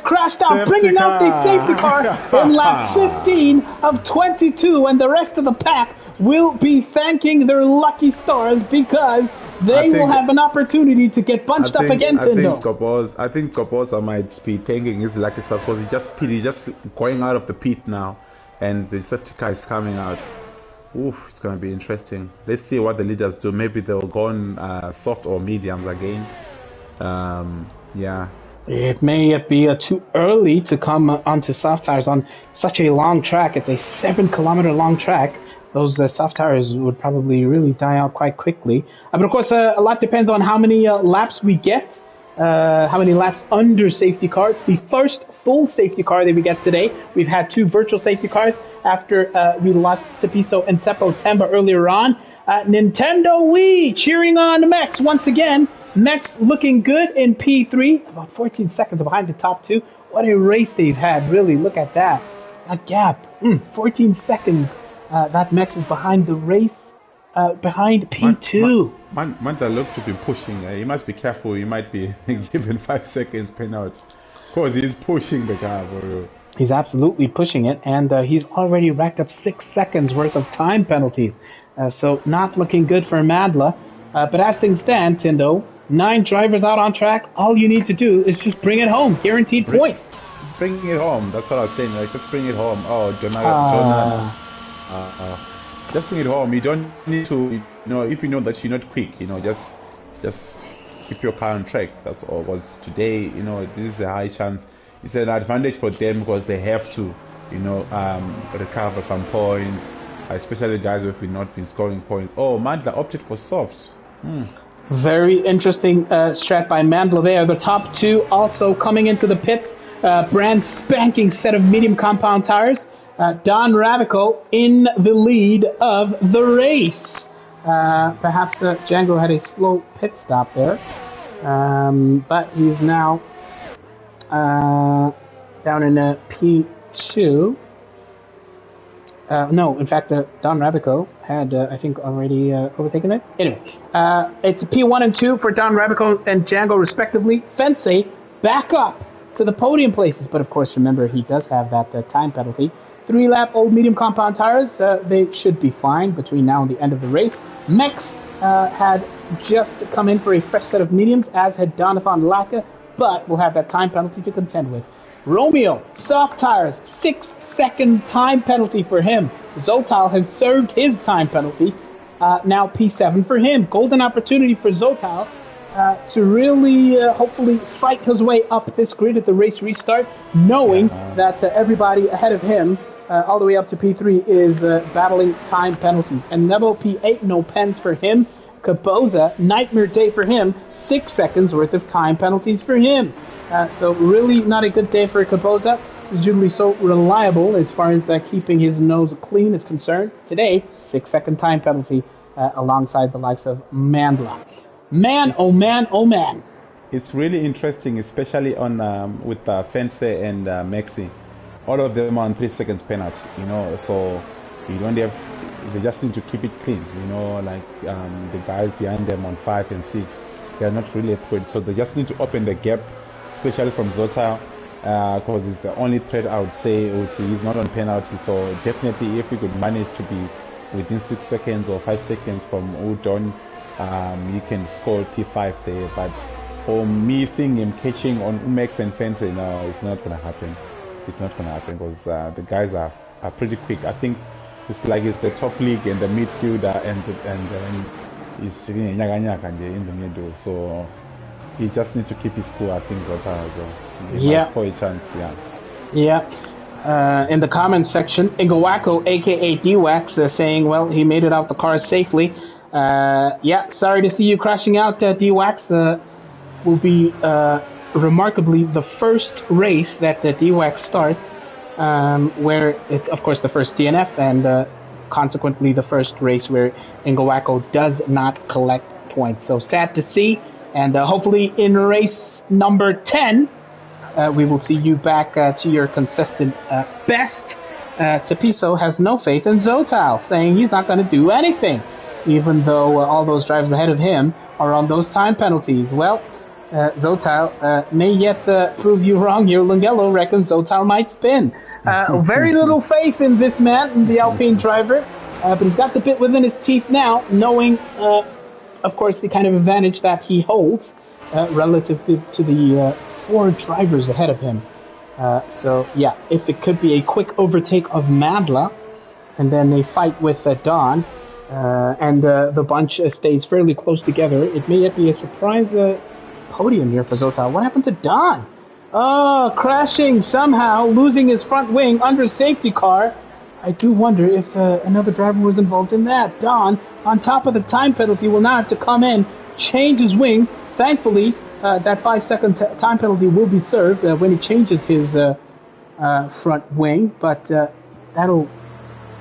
Speaker 1: crashed out, bringing out the safety car in lap 15 of 22, and the rest of the pack will be thanking their lucky stars because they will have an opportunity to get bunched up again.
Speaker 2: I think Kopoza might be thanking his lucky stars because he's just going out of the pit now, and the safety car is coming out. Oof, it's going to be interesting. Let's see what the leaders do. Maybe they'll go on soft or mediums again.
Speaker 1: It may be too early to come onto soft tires on such a long track. It's a 7-kilometer long track. Those soft tires would probably really die out quite quickly. But of course, a lot depends on how many laps we get, how many laps under safety car. It's the first full safety car that we get today. We've had 2 virtual safety cars after we lost Tapiso and Seppo Temba earlier on. Nintendo Wii cheering on Mex once again. Mex looking good in P3, about 14 seconds behind the top two. What a race they've had, really. Look at that. That gap. 14 seconds. That Mex is behind the race, behind P2.
Speaker 2: Manta looked to be pushing. He must be careful. He might be given 5 seconds penalty. Because he's pushing the car, bro.
Speaker 1: He's absolutely pushing it, and he's already racked up 6 seconds worth of time penalties. So not looking good for Madla. But as things stand, Tindo, 9 drivers out on track. All you need to do is just bring it home. Guaranteed points.
Speaker 2: Bring it home. That's what I was saying. Like, just bring it home. Oh, Jonah. Just bring it home. You don't need to, if you know that you're not quick, just keep your car on track. That's all. Because today, this is a high chance. It's an advantage for them because they have to, recover some points, especially guys who have not been scoring points. Oh, Mandla opted for soft.
Speaker 1: Very interesting strat by Mandla there. The top two also coming into the pits. Brand spanking set of medium compound tires. Don Ravico in the lead of the race. Perhaps Django had a slow pit stop there. But he's now down in P2. No, in fact, Don Rabico had, I think, already overtaken it. Anyway, it's P1 and 2 for Don Rabico and Django, respectively. Fence back up to the podium places. But, of course, remember, he does have that time penalty. 3-lap old medium compound tires, they should be fine between now and the end of the race. Mex had just come in for a fresh set of mediums, as had Donovan Lacka, but will have that time penalty to contend with. Romeo, soft tires, 6-second time penalty for him. Zotal has served his time penalty, now P7 for him. Golden opportunity for Zotal to really, hopefully, fight his way up this grid at the race restart, knowing that everybody ahead of him, all the way up to P3, is battling time penalties. And Nebo P8, no pens for him. Caboza, nightmare day for him, 6 seconds worth of time penalties for him. So really not a good day for Caboza. He's usually so reliable as far as keeping his nose clean is concerned. Today, 6-second time penalty alongside the likes of Mandla. Oh man.
Speaker 2: It's really interesting, especially on with Fence and Maxi. All of them are on 3 seconds penalty, so you don't have. They just need to keep it clean, the guys behind them on 5 and 6, they are not really a threat, so they just need to open the gap, especially from Zota, because it's the only threat I would say. He's not on penalty, so definitely if we could manage to be within 6 seconds or 5 seconds from Udon, you can score P5 there. But for me, seeing him catching on Umex and Fence, no, it's not going to happen. It's not going to happen because the guys are pretty quick. I think it's the top league and the midfielder and he's in the middle. So he just needs to keep his cool, I think, Zota as well. He might score a chance,
Speaker 1: Yeah. In the comments section, Igawako, aka D-Wax, saying, well, he made it out the car safely. Sorry to see you crashing out, D-Wax. Will be remarkably the first race that D-Wax starts, where it's, of course, the first DNF, and consequently the first race where Ingawako does not collect points. So sad to see, and hopefully in race number 10, we will see you back to your consistent best. Tapiso has no faith in Zotal, saying he's not going to do anything, even though all those drivers ahead of him are on those time penalties. Well, Zotal may yet prove you wrong. Your Lungello reckons Zotal might spin. Very little faith in this man, in the Alpine driver, but he's got the bit within his teeth now, knowing, of course, the kind of advantage that he holds relative to the 4 drivers ahead of him. If it could be a quick overtake of Madla, and then they fight with Don, and the bunch stays fairly close together, it may yet be a surprise podium here for Zotal. What happened to Don? Oh, crashing somehow, losing his front wing under a safety car. I do wonder if another driver was involved in that. Don, on top of the time penalty, will now have to come in, change his wing. Thankfully, that 5-second time penalty will be served when he changes his front wing, but that'll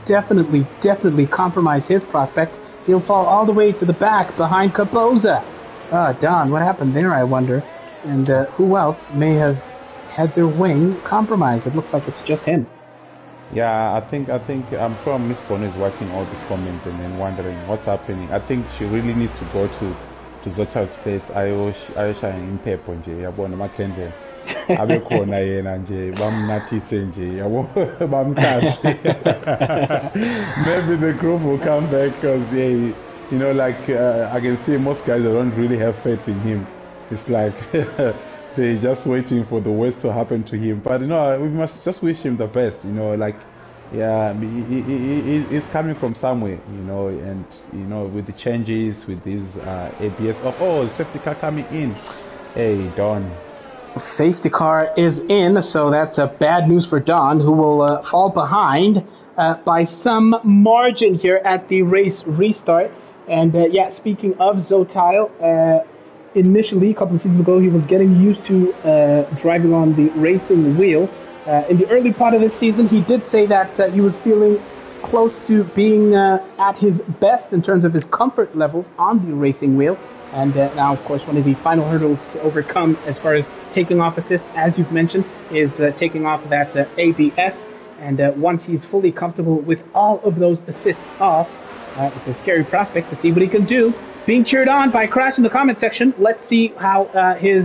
Speaker 1: definitely compromise his prospects. He'll fall all the way to the back behind Capoza. Don, what happened there, I wonder? And who else may have had their wing compromised? It looks like it's just him.
Speaker 2: Yeah, I think I'm sure Miss Bono is watching all these comments and then wondering what's happening. I think she really needs to go to Zotal's place. Ayosha impepho nje yabona makhendle abe khona yena nje bamnathise nje yabo bamthathe. Maybe the group will come back because you know, like I can see most guys that don't really have faith in him. It's like they're just waiting for the worst to happen to him. But you know, we must just wish him the best. You know, like yeah, he's coming from somewhere. You know, and you know, with the changes, with these ABS. Oh, safety car coming in. Hey, Don.
Speaker 1: Safety car is in, so that's bad news for Don, who will fall behind by some margin here at the race restart. And yeah, speaking of Zotile, initially, a couple of seasons ago, he was getting used to driving on the racing wheel. In the early part of this season, he did say that he was feeling close to being at his best in terms of his comfort levels on the racing wheel. And now, of course, one of the final hurdles to overcome as far as taking off assist, as you've mentioned, is taking off that ABS. And once he's fully comfortable with all of those assists off, it's a scary prospect to see what he can do. Being cheered on by Crash in the comment section. Let's see how his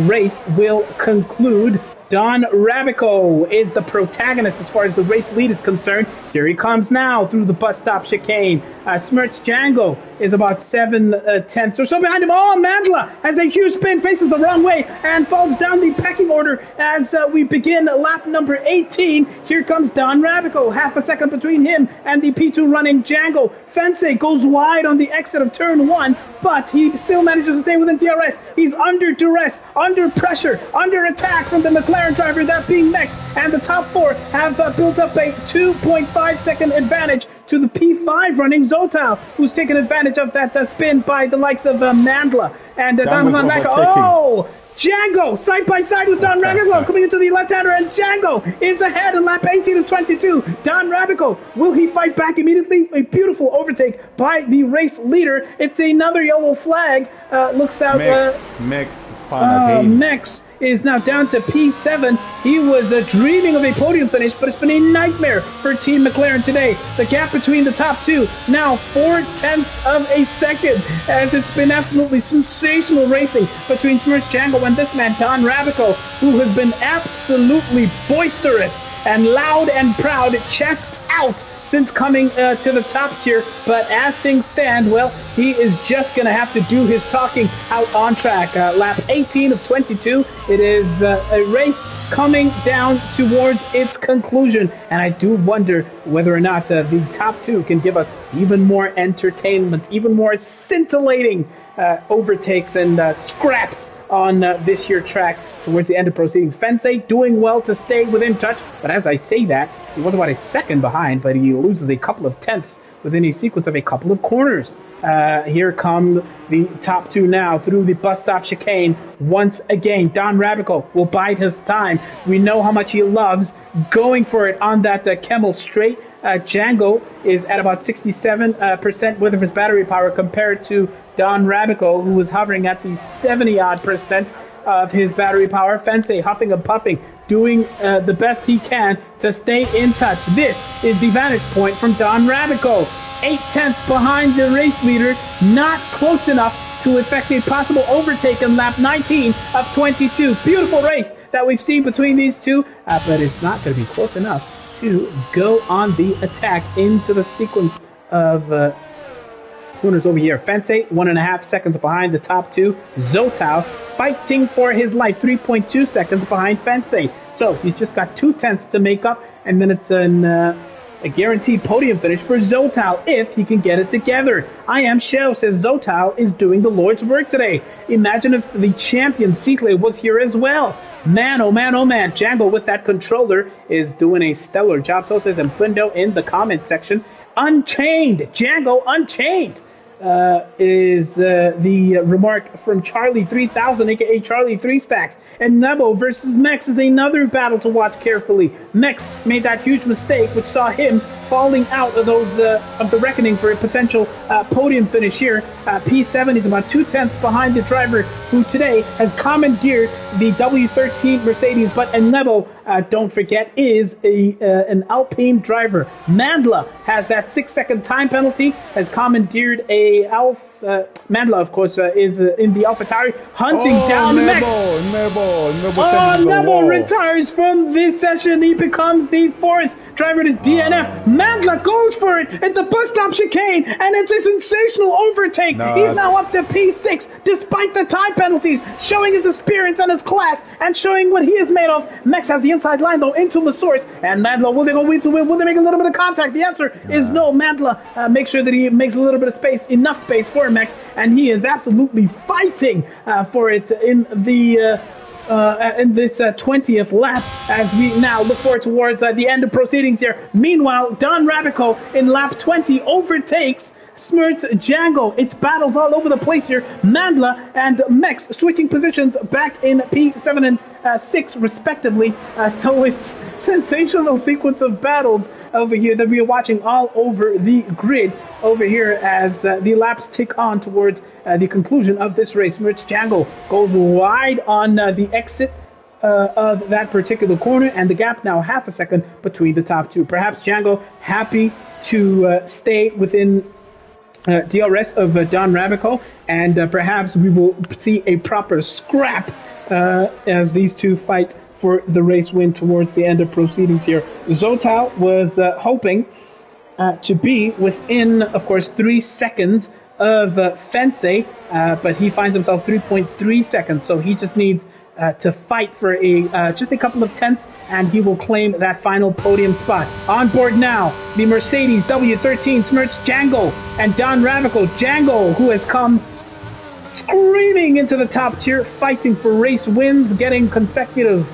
Speaker 1: race will conclude. Don Rabico is the protagonist as far as the race lead is concerned. Here he comes now through the bus stop chicane. Smirch Django is about 7/10 or so behind him. Oh, Mandela has a huge spin, faces the wrong way, and falls down the pecking order as we begin lap number 18. Here comes Don Rabico, half a second between him and the P2 running Django. Fence goes wide on the exit of turn 1, but he still manages to stay within DRS. He's under duress, under pressure, under attack from the McLaren driver, that being next. And the top 4 have built up a 2.5-second advantage to the P5 running Zotal, who's taken advantage of that spin by the likes of Mandela. And Don Rabico, Django, side by side with Don Rabico, coming into the left-hander, and Django is ahead in lap 18 of 22. Don Rabico, will he fight back immediately? A beautiful overtake by the race leader. It's another yellow flag. Looks out.
Speaker 2: Mex spun again.
Speaker 1: Mex is now down to P7. He was dreaming of a podium finish, but it's been a nightmare for Team McLaren today. The gap between the top 2, now 0.4 of a second, as it's been absolutely sensational racing between Smirch Django and this man, Don Rabico, who has been absolutely boisterous and loud and proud, chest out, since coming to the top tier. But as things stand, well, he is just going to have to do his talking out on track. Lap 18 of 22. It is a race coming down towards its conclusion. And I do wonder whether or not the top 2 can give us even more entertainment, even more scintillating overtakes and scraps on this year track towards the end of proceedings. Fence doing well to stay within touch, but as I say that, he was about a second behind, but he loses a couple of tenths within a sequence of a couple of corners. Here come the top 2 now through the bus stop chicane. Once again, Don Rabico will bide his time. We know how much he loves going for it on that Kemmel straight. Django is at about 67% worth of his battery power compared to Don Rabico, who was hovering at the 70-odd% of his battery power. Fence huffing and puffing, doing the best he can to stay in touch. This is the vantage point from Don Rabico. 8/10 behind the race leader, not close enough to effect a possible overtake in lap 19 of 22. Beautiful race that we've seen between these two, but it's not going to be close enough to go on the attack into the sequence of corners over here. Fence 1.5 seconds behind the top 2. Zotal fighting for his life, 3.2 seconds behind Fence. So he's just got 0.2 to make up, and then it's a guaranteed podium finish for Zotal if he can get it together. I am Shell says Zotal is doing the Lord's work today. Imagine if the champion Cicle was here as well. Man, oh man, oh man. Django with that controller is doing a stellar job. So says Mpundo in the comment section. Unchained. Django Unchained. is the remark from Charlie 3000, aka Charlie 3 Stacks. And Nebo versus Mex is another battle to watch carefully. Mex made that huge mistake, which saw him falling out of those of the reckoning for a potential podium finish here. P7 is about 2/10 behind the driver who today has commandeered the W13 Mercedes. But Nebo, don't forget, is an Alpine driver. Mandla has that 6-second time penalty, has commandeered a Mandla, of course, is in the AlphaTauri, hunting down Mex. Nebo retires from this session. He becomes the 4th driver to DNF. Mandla goes for it at the bus stop chicane, and it's a sensational overtake. He's now up to P6, despite the time penalties, showing his experience and his class, and showing what he is made of. Mex has the inside line, though, into the source, and Mandla, will they go wheel to wheel? Will they make a little bit of contact? The answer is no. Mandla makes sure that he makes a little bit of space, enough space for Mex, and he is absolutely fighting for it in the in this 20th lap, as we now look forward towards the end of proceedings here. Meanwhile, Don Rabico in lap 20 overtakes Smirts Django. It's battles all over the place here. Mandla and Mex switching positions back in P7 and 6 respectively. So it's sensational sequence of battles over here that we are watching all over the grid over here as the laps tick on towards the conclusion of this race. Smirts Django goes wide on the exit of that particular corner, and the gap now half a second between the top two. Perhaps Django happy to stay within DRS of Don Rabico, and perhaps we will see a proper scrap as these two fight for the race win towards the end of proceedings here. Zotal was hoping to be within, of course, 3 seconds of Fence, but he finds himself 3.3 seconds, so he just needs to fight for just a couple of tenths, and he will claim that final podium spot. On board now, the Mercedes W13 Smirts Django and Don Rabico. Django, who has come screaming into the top tier, fighting for race wins, getting consecutive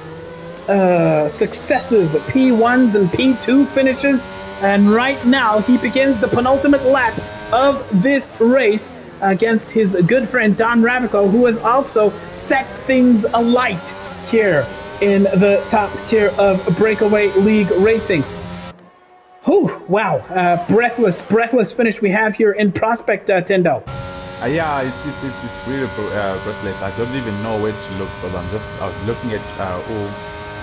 Speaker 1: successive P1s and P2 finishes, and right now he begins the penultimate lap of this race against his good friend Don Rabico, who has also set things alight here in the top tier of Breakaway League racing. Whew, wow, breathless finish we have here in Prospect, Tindo.
Speaker 2: Yeah, it's really breathless. I don't even know where to look, because I was looking at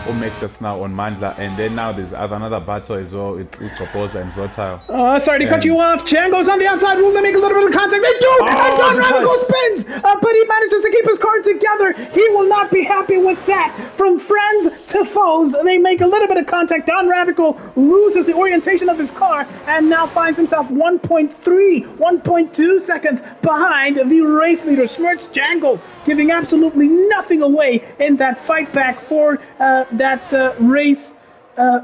Speaker 2: who makes us now on Mandla, and then now there's another battle as well with Chopoza and Zotal.
Speaker 1: Sorry to cut you off. Django's on the outside. Will they make a little bit of contact? They do! And Don Rabico spins! But he manages to keep his car together. He will not be happy with that. From friends to foes, they make a little bit of contact. Don Rabico loses the orientation of his car and now finds himself 1.2 seconds behind the race leader, Smirts Django, giving absolutely nothing away in that fight back for that race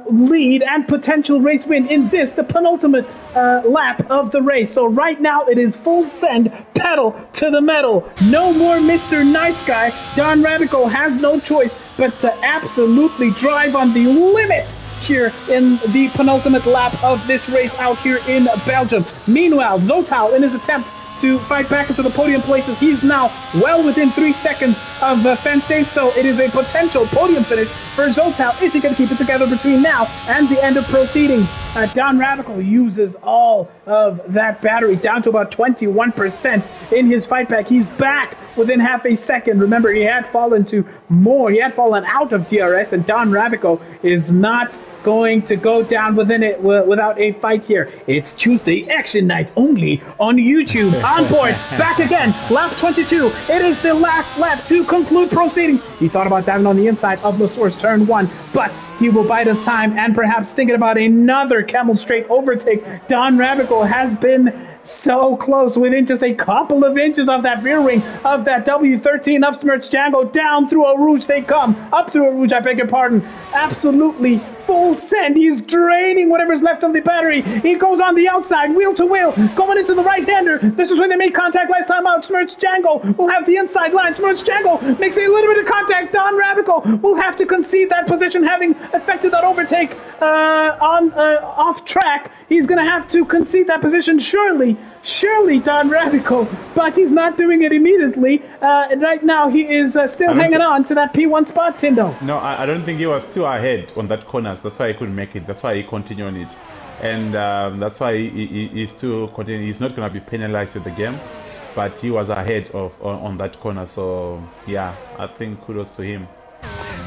Speaker 1: lead and potential race win in this, the penultimate lap of the race. So right now it is full send, pedal to the metal. No more Mr. Nice Guy. Don Rabico has no choice but to absolutely drive on the limit here in the penultimate lap of this race out here in Belgium. Meanwhile, Zotal, in his attempt to fight back into the podium places, he's now well within 3 seconds of Fence, so it is a potential podium finish for Zotal if he can keep it together between now and the end of proceedings. Don Rabico uses all of that battery down to about 21% in his fight back. He's back within half a second. Remember, he had fallen out of DRS, and Don Rabico is not going to go down without a fight here. It's Tuesday Action Night only on YouTube. On board, back again, lap 22. It is the last lap to conclude proceedings. He thought about diving on the inside of the source, turn 1, but he will bide his time and perhaps thinking about another Camel Straight overtake. Don Rabico has been so close, within just a couple of inches of that rear wing of that W13 of Smirts Django. Down through Eau Rouge they come. Up through Eau Rouge, I beg your pardon. Absolutely full send. He's draining whatever's left of the battery. He goes on the outside, wheel to wheel, going into the right-hander. This is when they made contact last time out. Smirts Django will have the inside line. Smirts Django makes a little bit of contact. Don Rabico will have to concede that position, having effected that overtake off track. He's going to have to concede that position, surely. surely Don Radical, but he's not doing it immediately. Right now, he is still hanging on to that P1 spot, Tindo.
Speaker 2: No, I don't think he was too ahead on that corners. That's why he couldn't make it. That's why he continued on it. And that's why he's still continuing. He's not going to be penalized with the game. But he was ahead on that corner. So, yeah, I think kudos to him.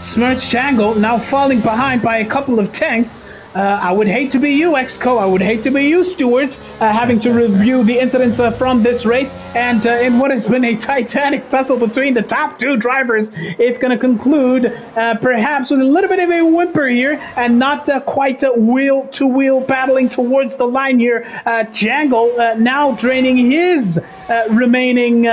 Speaker 1: Smirch Jangle now falling behind by a couple of tenths. I would hate to be you, Exco. I would hate to be you, Stewart, having to review the incidents from this race. And in what has been a titanic tussle between the top two drivers, it's going to conclude perhaps with a little bit of a whimper here and not quite wheel-to-wheel battling towards the line here. Jangle now draining his remaining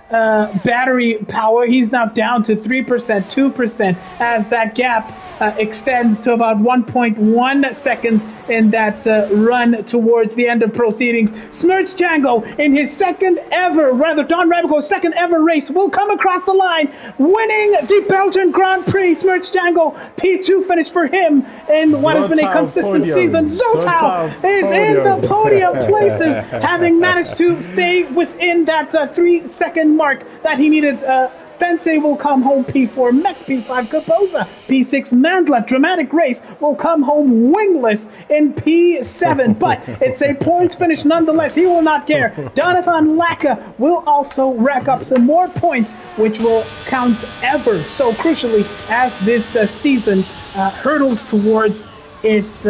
Speaker 1: battery power. He's now down to 3%, 2% as that gap extends to about 1.1 seconds in that run towards the end of proceedings. Smirch Django in his Don Rabico's second ever race will come across the line, winning the Belgian Grand Prix. Smirch Django, P2 finish for him in what has been a consistent season. Zotao is in the podium places, having managed to stay within that 3-second mark that he needed. Fensei will come home P4, Mex P5, Kaposa P6, Mandla, dramatic race, will come home wingless in P7, but it's a points finish nonetheless. He will not care. Donathan Laka will also rack up some more points, which will count ever so crucially as this season hurdles towards its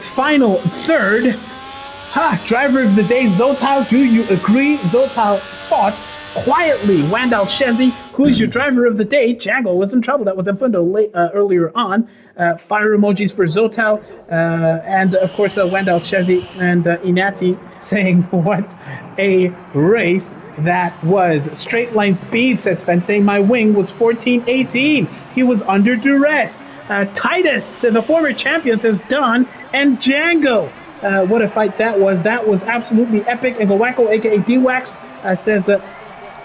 Speaker 1: final third. Driver of the day, Zotao, do you agree? Zotao fought quietly. Wandal Shezi, who's your driver of the day? Jango was in trouble. That was in Fundo earlier on. Fire emojis for Zotao. And, of course, Wandal Shezi and Inati saying, what a race that was. Straight line speed, says Fensei. My wing was 14:18. He was under duress. Titus, the former champion, says Don and Django. What a fight that was. That was absolutely epic. And Gowako, a.k.a. D-Wax, says that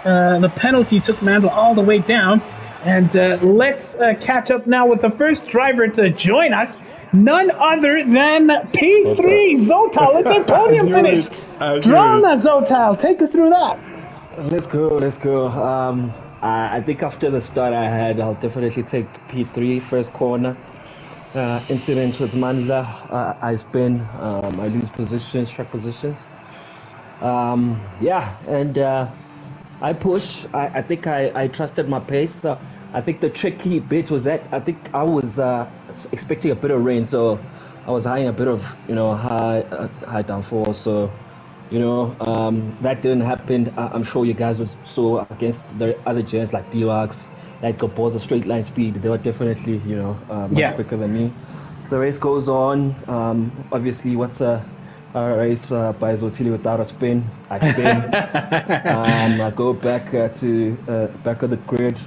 Speaker 1: the penalty took Mandel all the way down. And let's catch up now with the first driver to join us. None other than P3 Zotal. It's a podium finish. Drama, Zotal. Take us through that.
Speaker 4: Let's go. I think after the start I had, I'll definitely take P3 first corner. Incident with Mandla, I spin, I lose positions, track positions. I push. I think I trusted my pace. I think the tricky bit was that I think I was expecting a bit of rain, so I was eyeing a bit of high downfall. So that didn't happen. I'm sure you guys were so against the other gents like D-Wax, like the balls of straight line speed. They were definitely much quicker than me. The race goes on. Obviously, what's a race by Zotili without a spin? I spin. I go back to back of the grid.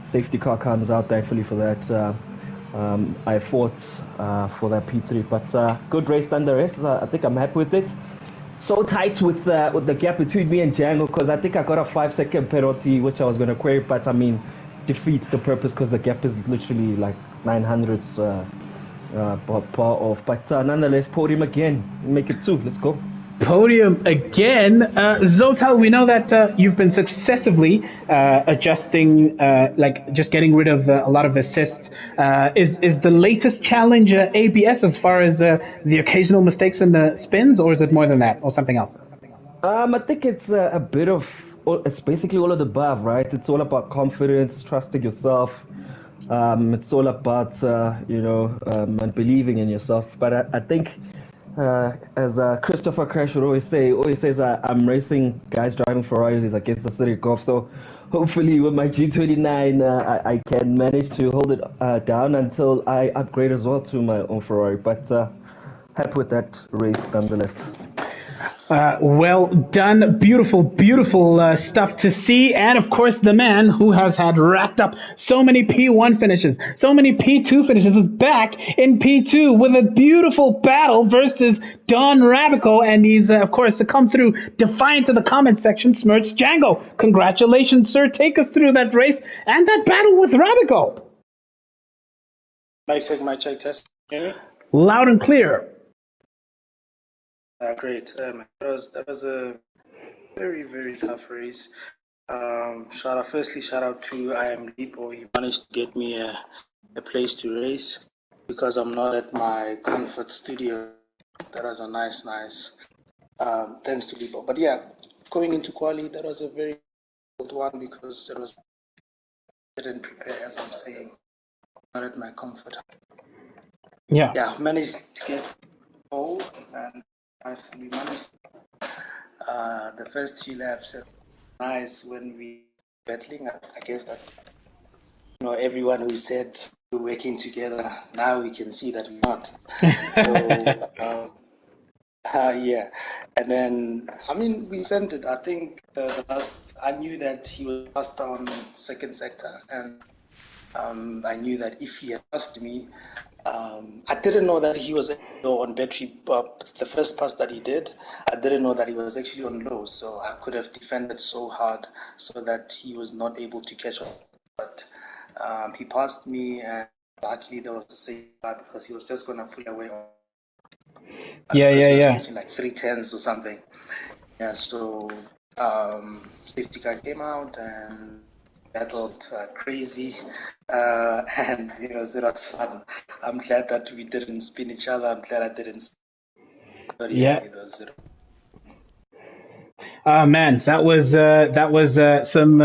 Speaker 4: Safety car comes out. Thankfully for that, I fought for that P3. But good race nonetheless. I think I'm happy with it. So tight with the gap between me and Django, because I think I got a 5-second penalty, which I was going to query, but I mean, defeats the purpose because the gap is literally like 900s bar off. But nonetheless, podium again, make it 2. Let's go.
Speaker 1: Podium again. Zotal, we know that you've been successively adjusting, just getting rid of a lot of assists. Is the latest challenge ABS as far as the occasional mistakes in the spins, or is it more than that, or something else?
Speaker 4: I think it's a bit of, it's basically all of the above, right? It's all about confidence, trusting yourself. It's all about, and believing in yourself. But I think, as Christopher Crash would always says, I'm racing guys driving Ferraris against the City Golf. So hopefully with my G29, I can manage to hold it down until I upgrade as well to my own Ferrari. But happy with that race nonetheless.
Speaker 1: Well done. Beautiful stuff to see. And of course, the man who has had racked up so many P1 finishes, so many P2 finishes, is back in P2 with a beautiful battle versus Don Rabico. And he's, of course, to come through defiant in the comment section, Smirch Django. Congratulations, sir. Take us through that race and that battle with Rabico.
Speaker 5: Mic check test. Hear me?
Speaker 1: Loud and clear.
Speaker 5: Great. That was a very, very tough race. Shout out to I am Lipo. He managed to get me a place to race because I'm not at my comfort studio. That was a nice. Thanks to Lipo. But yeah, going into quali, that was a very good one because it was didn't prepare, as I'm saying, not at my comfort.
Speaker 1: Yeah.
Speaker 5: Yeah, managed to get home and we managed the first 2 laps. Nice when we battling. I guess that everyone who said we're working together, now we can see that we're not. So yeah, and then we sent it. I think the last I knew that he was passed on second sector, and I knew that if he had passed me, I didn't know that he was on battery. The first pass that he did, I didn't know that he was actually on low, so I could have defended so hard so that he was not able to catch up. But he passed me, and luckily there was a safe part because he was just going to pull away. Because he was catching like 310s or something. Yeah, so safety car came out and battled crazy, and it was fun. I'm glad that we didn't spin each other. I'm glad I didn't. But yeah, it was.
Speaker 1: Man, that was some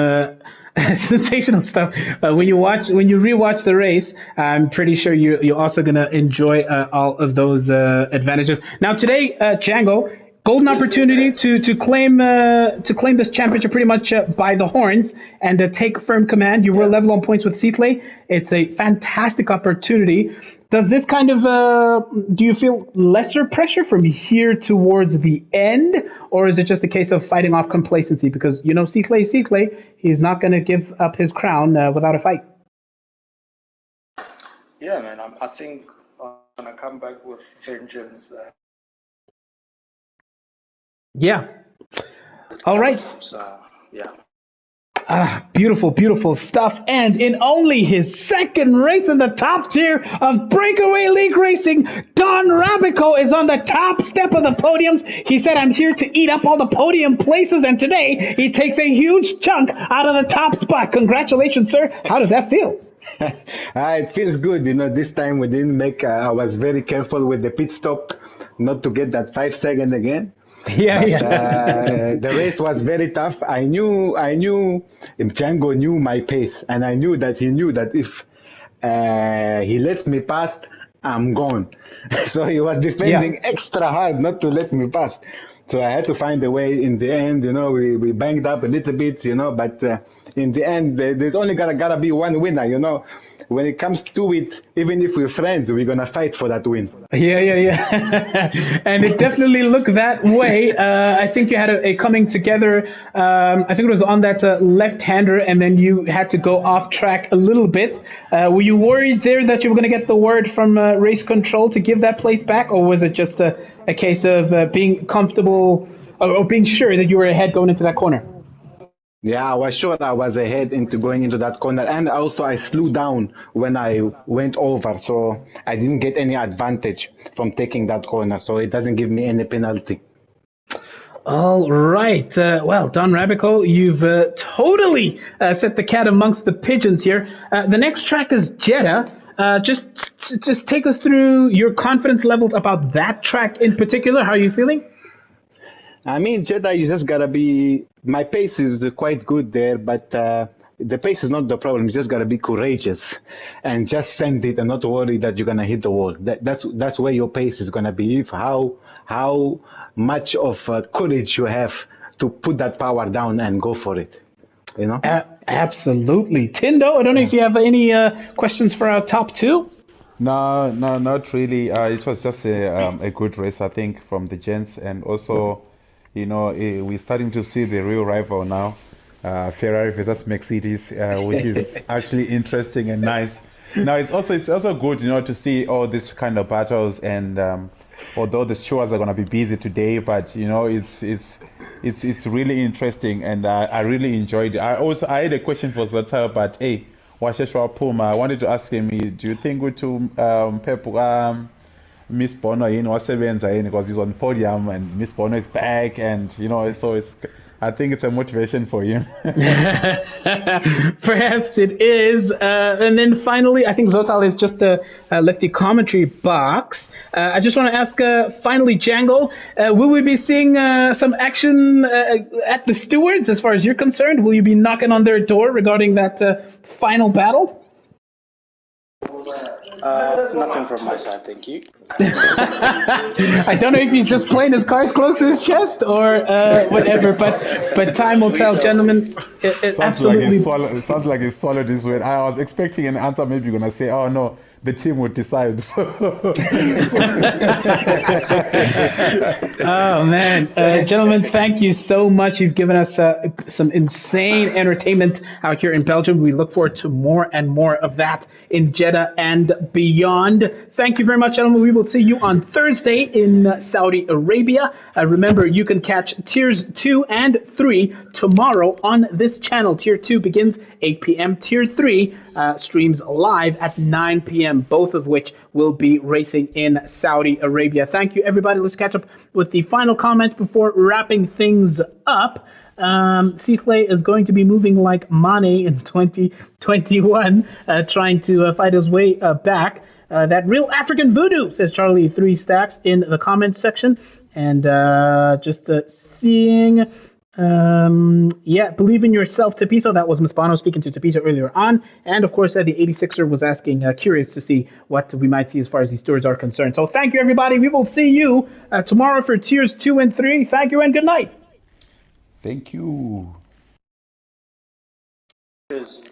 Speaker 1: sensational stuff. When you rewatch the race, I'm pretty sure you're also gonna enjoy all of those advantages. Now today, Django, golden opportunity to claim this championship pretty much by the horns and take firm command. You were level on points with Seatley. It's a fantastic opportunity. Does this kind of, do you feel lesser pressure from here towards the end, or is it just a case of fighting off complacency? Because, Seatley, he's not going to give up his crown without a fight.
Speaker 5: Yeah, man, I think I'm going to come back with vengeance.
Speaker 1: Yeah. All right.
Speaker 5: So, yeah.
Speaker 1: Beautiful, beautiful stuff. And in only his second race in the top tier of Breakaway League Racing, Don Rabico is on the top step of the podiums. He said, I'm here to eat up all the podium places. And today he takes a huge chunk out of the top spot. Congratulations, sir. How does that feel?
Speaker 6: It feels good. This time we didn't I was very careful with the pit stop not to get that 5 second again. The race was very tough. I knew Django knew my pace, and I knew that he knew that if he lets me pass, I'm gone. So he was defending extra hard not to let me pass. So I had to find a way. In the end, we banged up a little bit, but in the end, there's only gotta be one winner, When it comes to it, even if we're friends, we're gonna fight for that win.
Speaker 1: Yeah. And it definitely looked that way. I think you had a coming together. I think it was on that left-hander, and then you had to go off track a little bit. Were you worried there that you were going to get the word from race control to give that place back, or was it just a case of being comfortable or being sure that you were ahead going into that corner?
Speaker 6: Yeah, I was sure I was ahead going into that corner, and also I slowed down when I went over, so I didn't get any advantage from taking that corner, so it doesn't give me any penalty.
Speaker 1: All right. Well, Don Rabico, you've totally set the cat amongst the pigeons here. The next track is Jeddah. Just take us through your confidence levels about that track in particular. How are you feeling?
Speaker 6: Jeddah, you just gotta be. My pace is quite good there, but the pace is not the problem. You just gotta be courageous and just send it and not worry that you're gonna hit the wall. That's where your pace is gonna be. If how much of courage you have to put that power down and go for it.
Speaker 1: Absolutely, Tindo. I don't know if you have any questions for our top two.
Speaker 2: No, not really. It was just a good race, I think, from the gents, and also. We're starting to see the real rival now, Ferrari versus Mercedes, which is actually interesting and nice. Now it's also good, to see all these kind of battles. And although the shows are gonna be busy today, but it's really interesting, and I really enjoyed it. I had a question for Zota, but Washeshwa Puma, I wanted to ask him, do you think to Pep Miss Bono in wasebenza yini because he's on podium and Miss Bono is back, and so I think it's a motivation for him.
Speaker 1: Perhaps it is. And then finally, I think Zotal has just left the commentary box. I just want to ask, finally, Django, will we be seeing some action at the stewards as far as you're concerned? Will you be knocking on their door regarding that final battle?
Speaker 5: Nothing from my side, thank you.
Speaker 1: I don't know if he's just playing his cards close to his chest or whatever, but time will tell, gentlemen.
Speaker 2: Sounds like he swallowed his word. I was expecting an answer. Maybe you're gonna say, "Oh no, the team would decide."
Speaker 1: Oh man, gentlemen, thank you so much. You've given us some insane entertainment out here in Belgium. We look forward to more and more of that in Jeddah and beyond. Thank you very much, gentlemen. We will see you on Thursday in Saudi Arabia. Remember, you can catch Tiers 2 and 3 tomorrow on this channel. Tier 2 begins 8 p.m. Tier 3 streams live at 9 p.m., both of which will be racing in Saudi Arabia. Thank you, everybody. Let's catch up with the final comments before wrapping things up. Sithle is going to be moving like Mane in 2021, trying to fight his way back. That real African voodoo, says Charlie 3 Stacks in the comments section. And just seeing... believe in yourself, Tapiso. That was Mispano speaking to Tapiso earlier on. And of course, the 86er was asking, curious to see what we might see as far as these tours are concerned. So thank you, everybody. We will see you tomorrow for Tiers 2 and 3. Thank you and good night.
Speaker 2: Thank you.
Speaker 5: Cheers.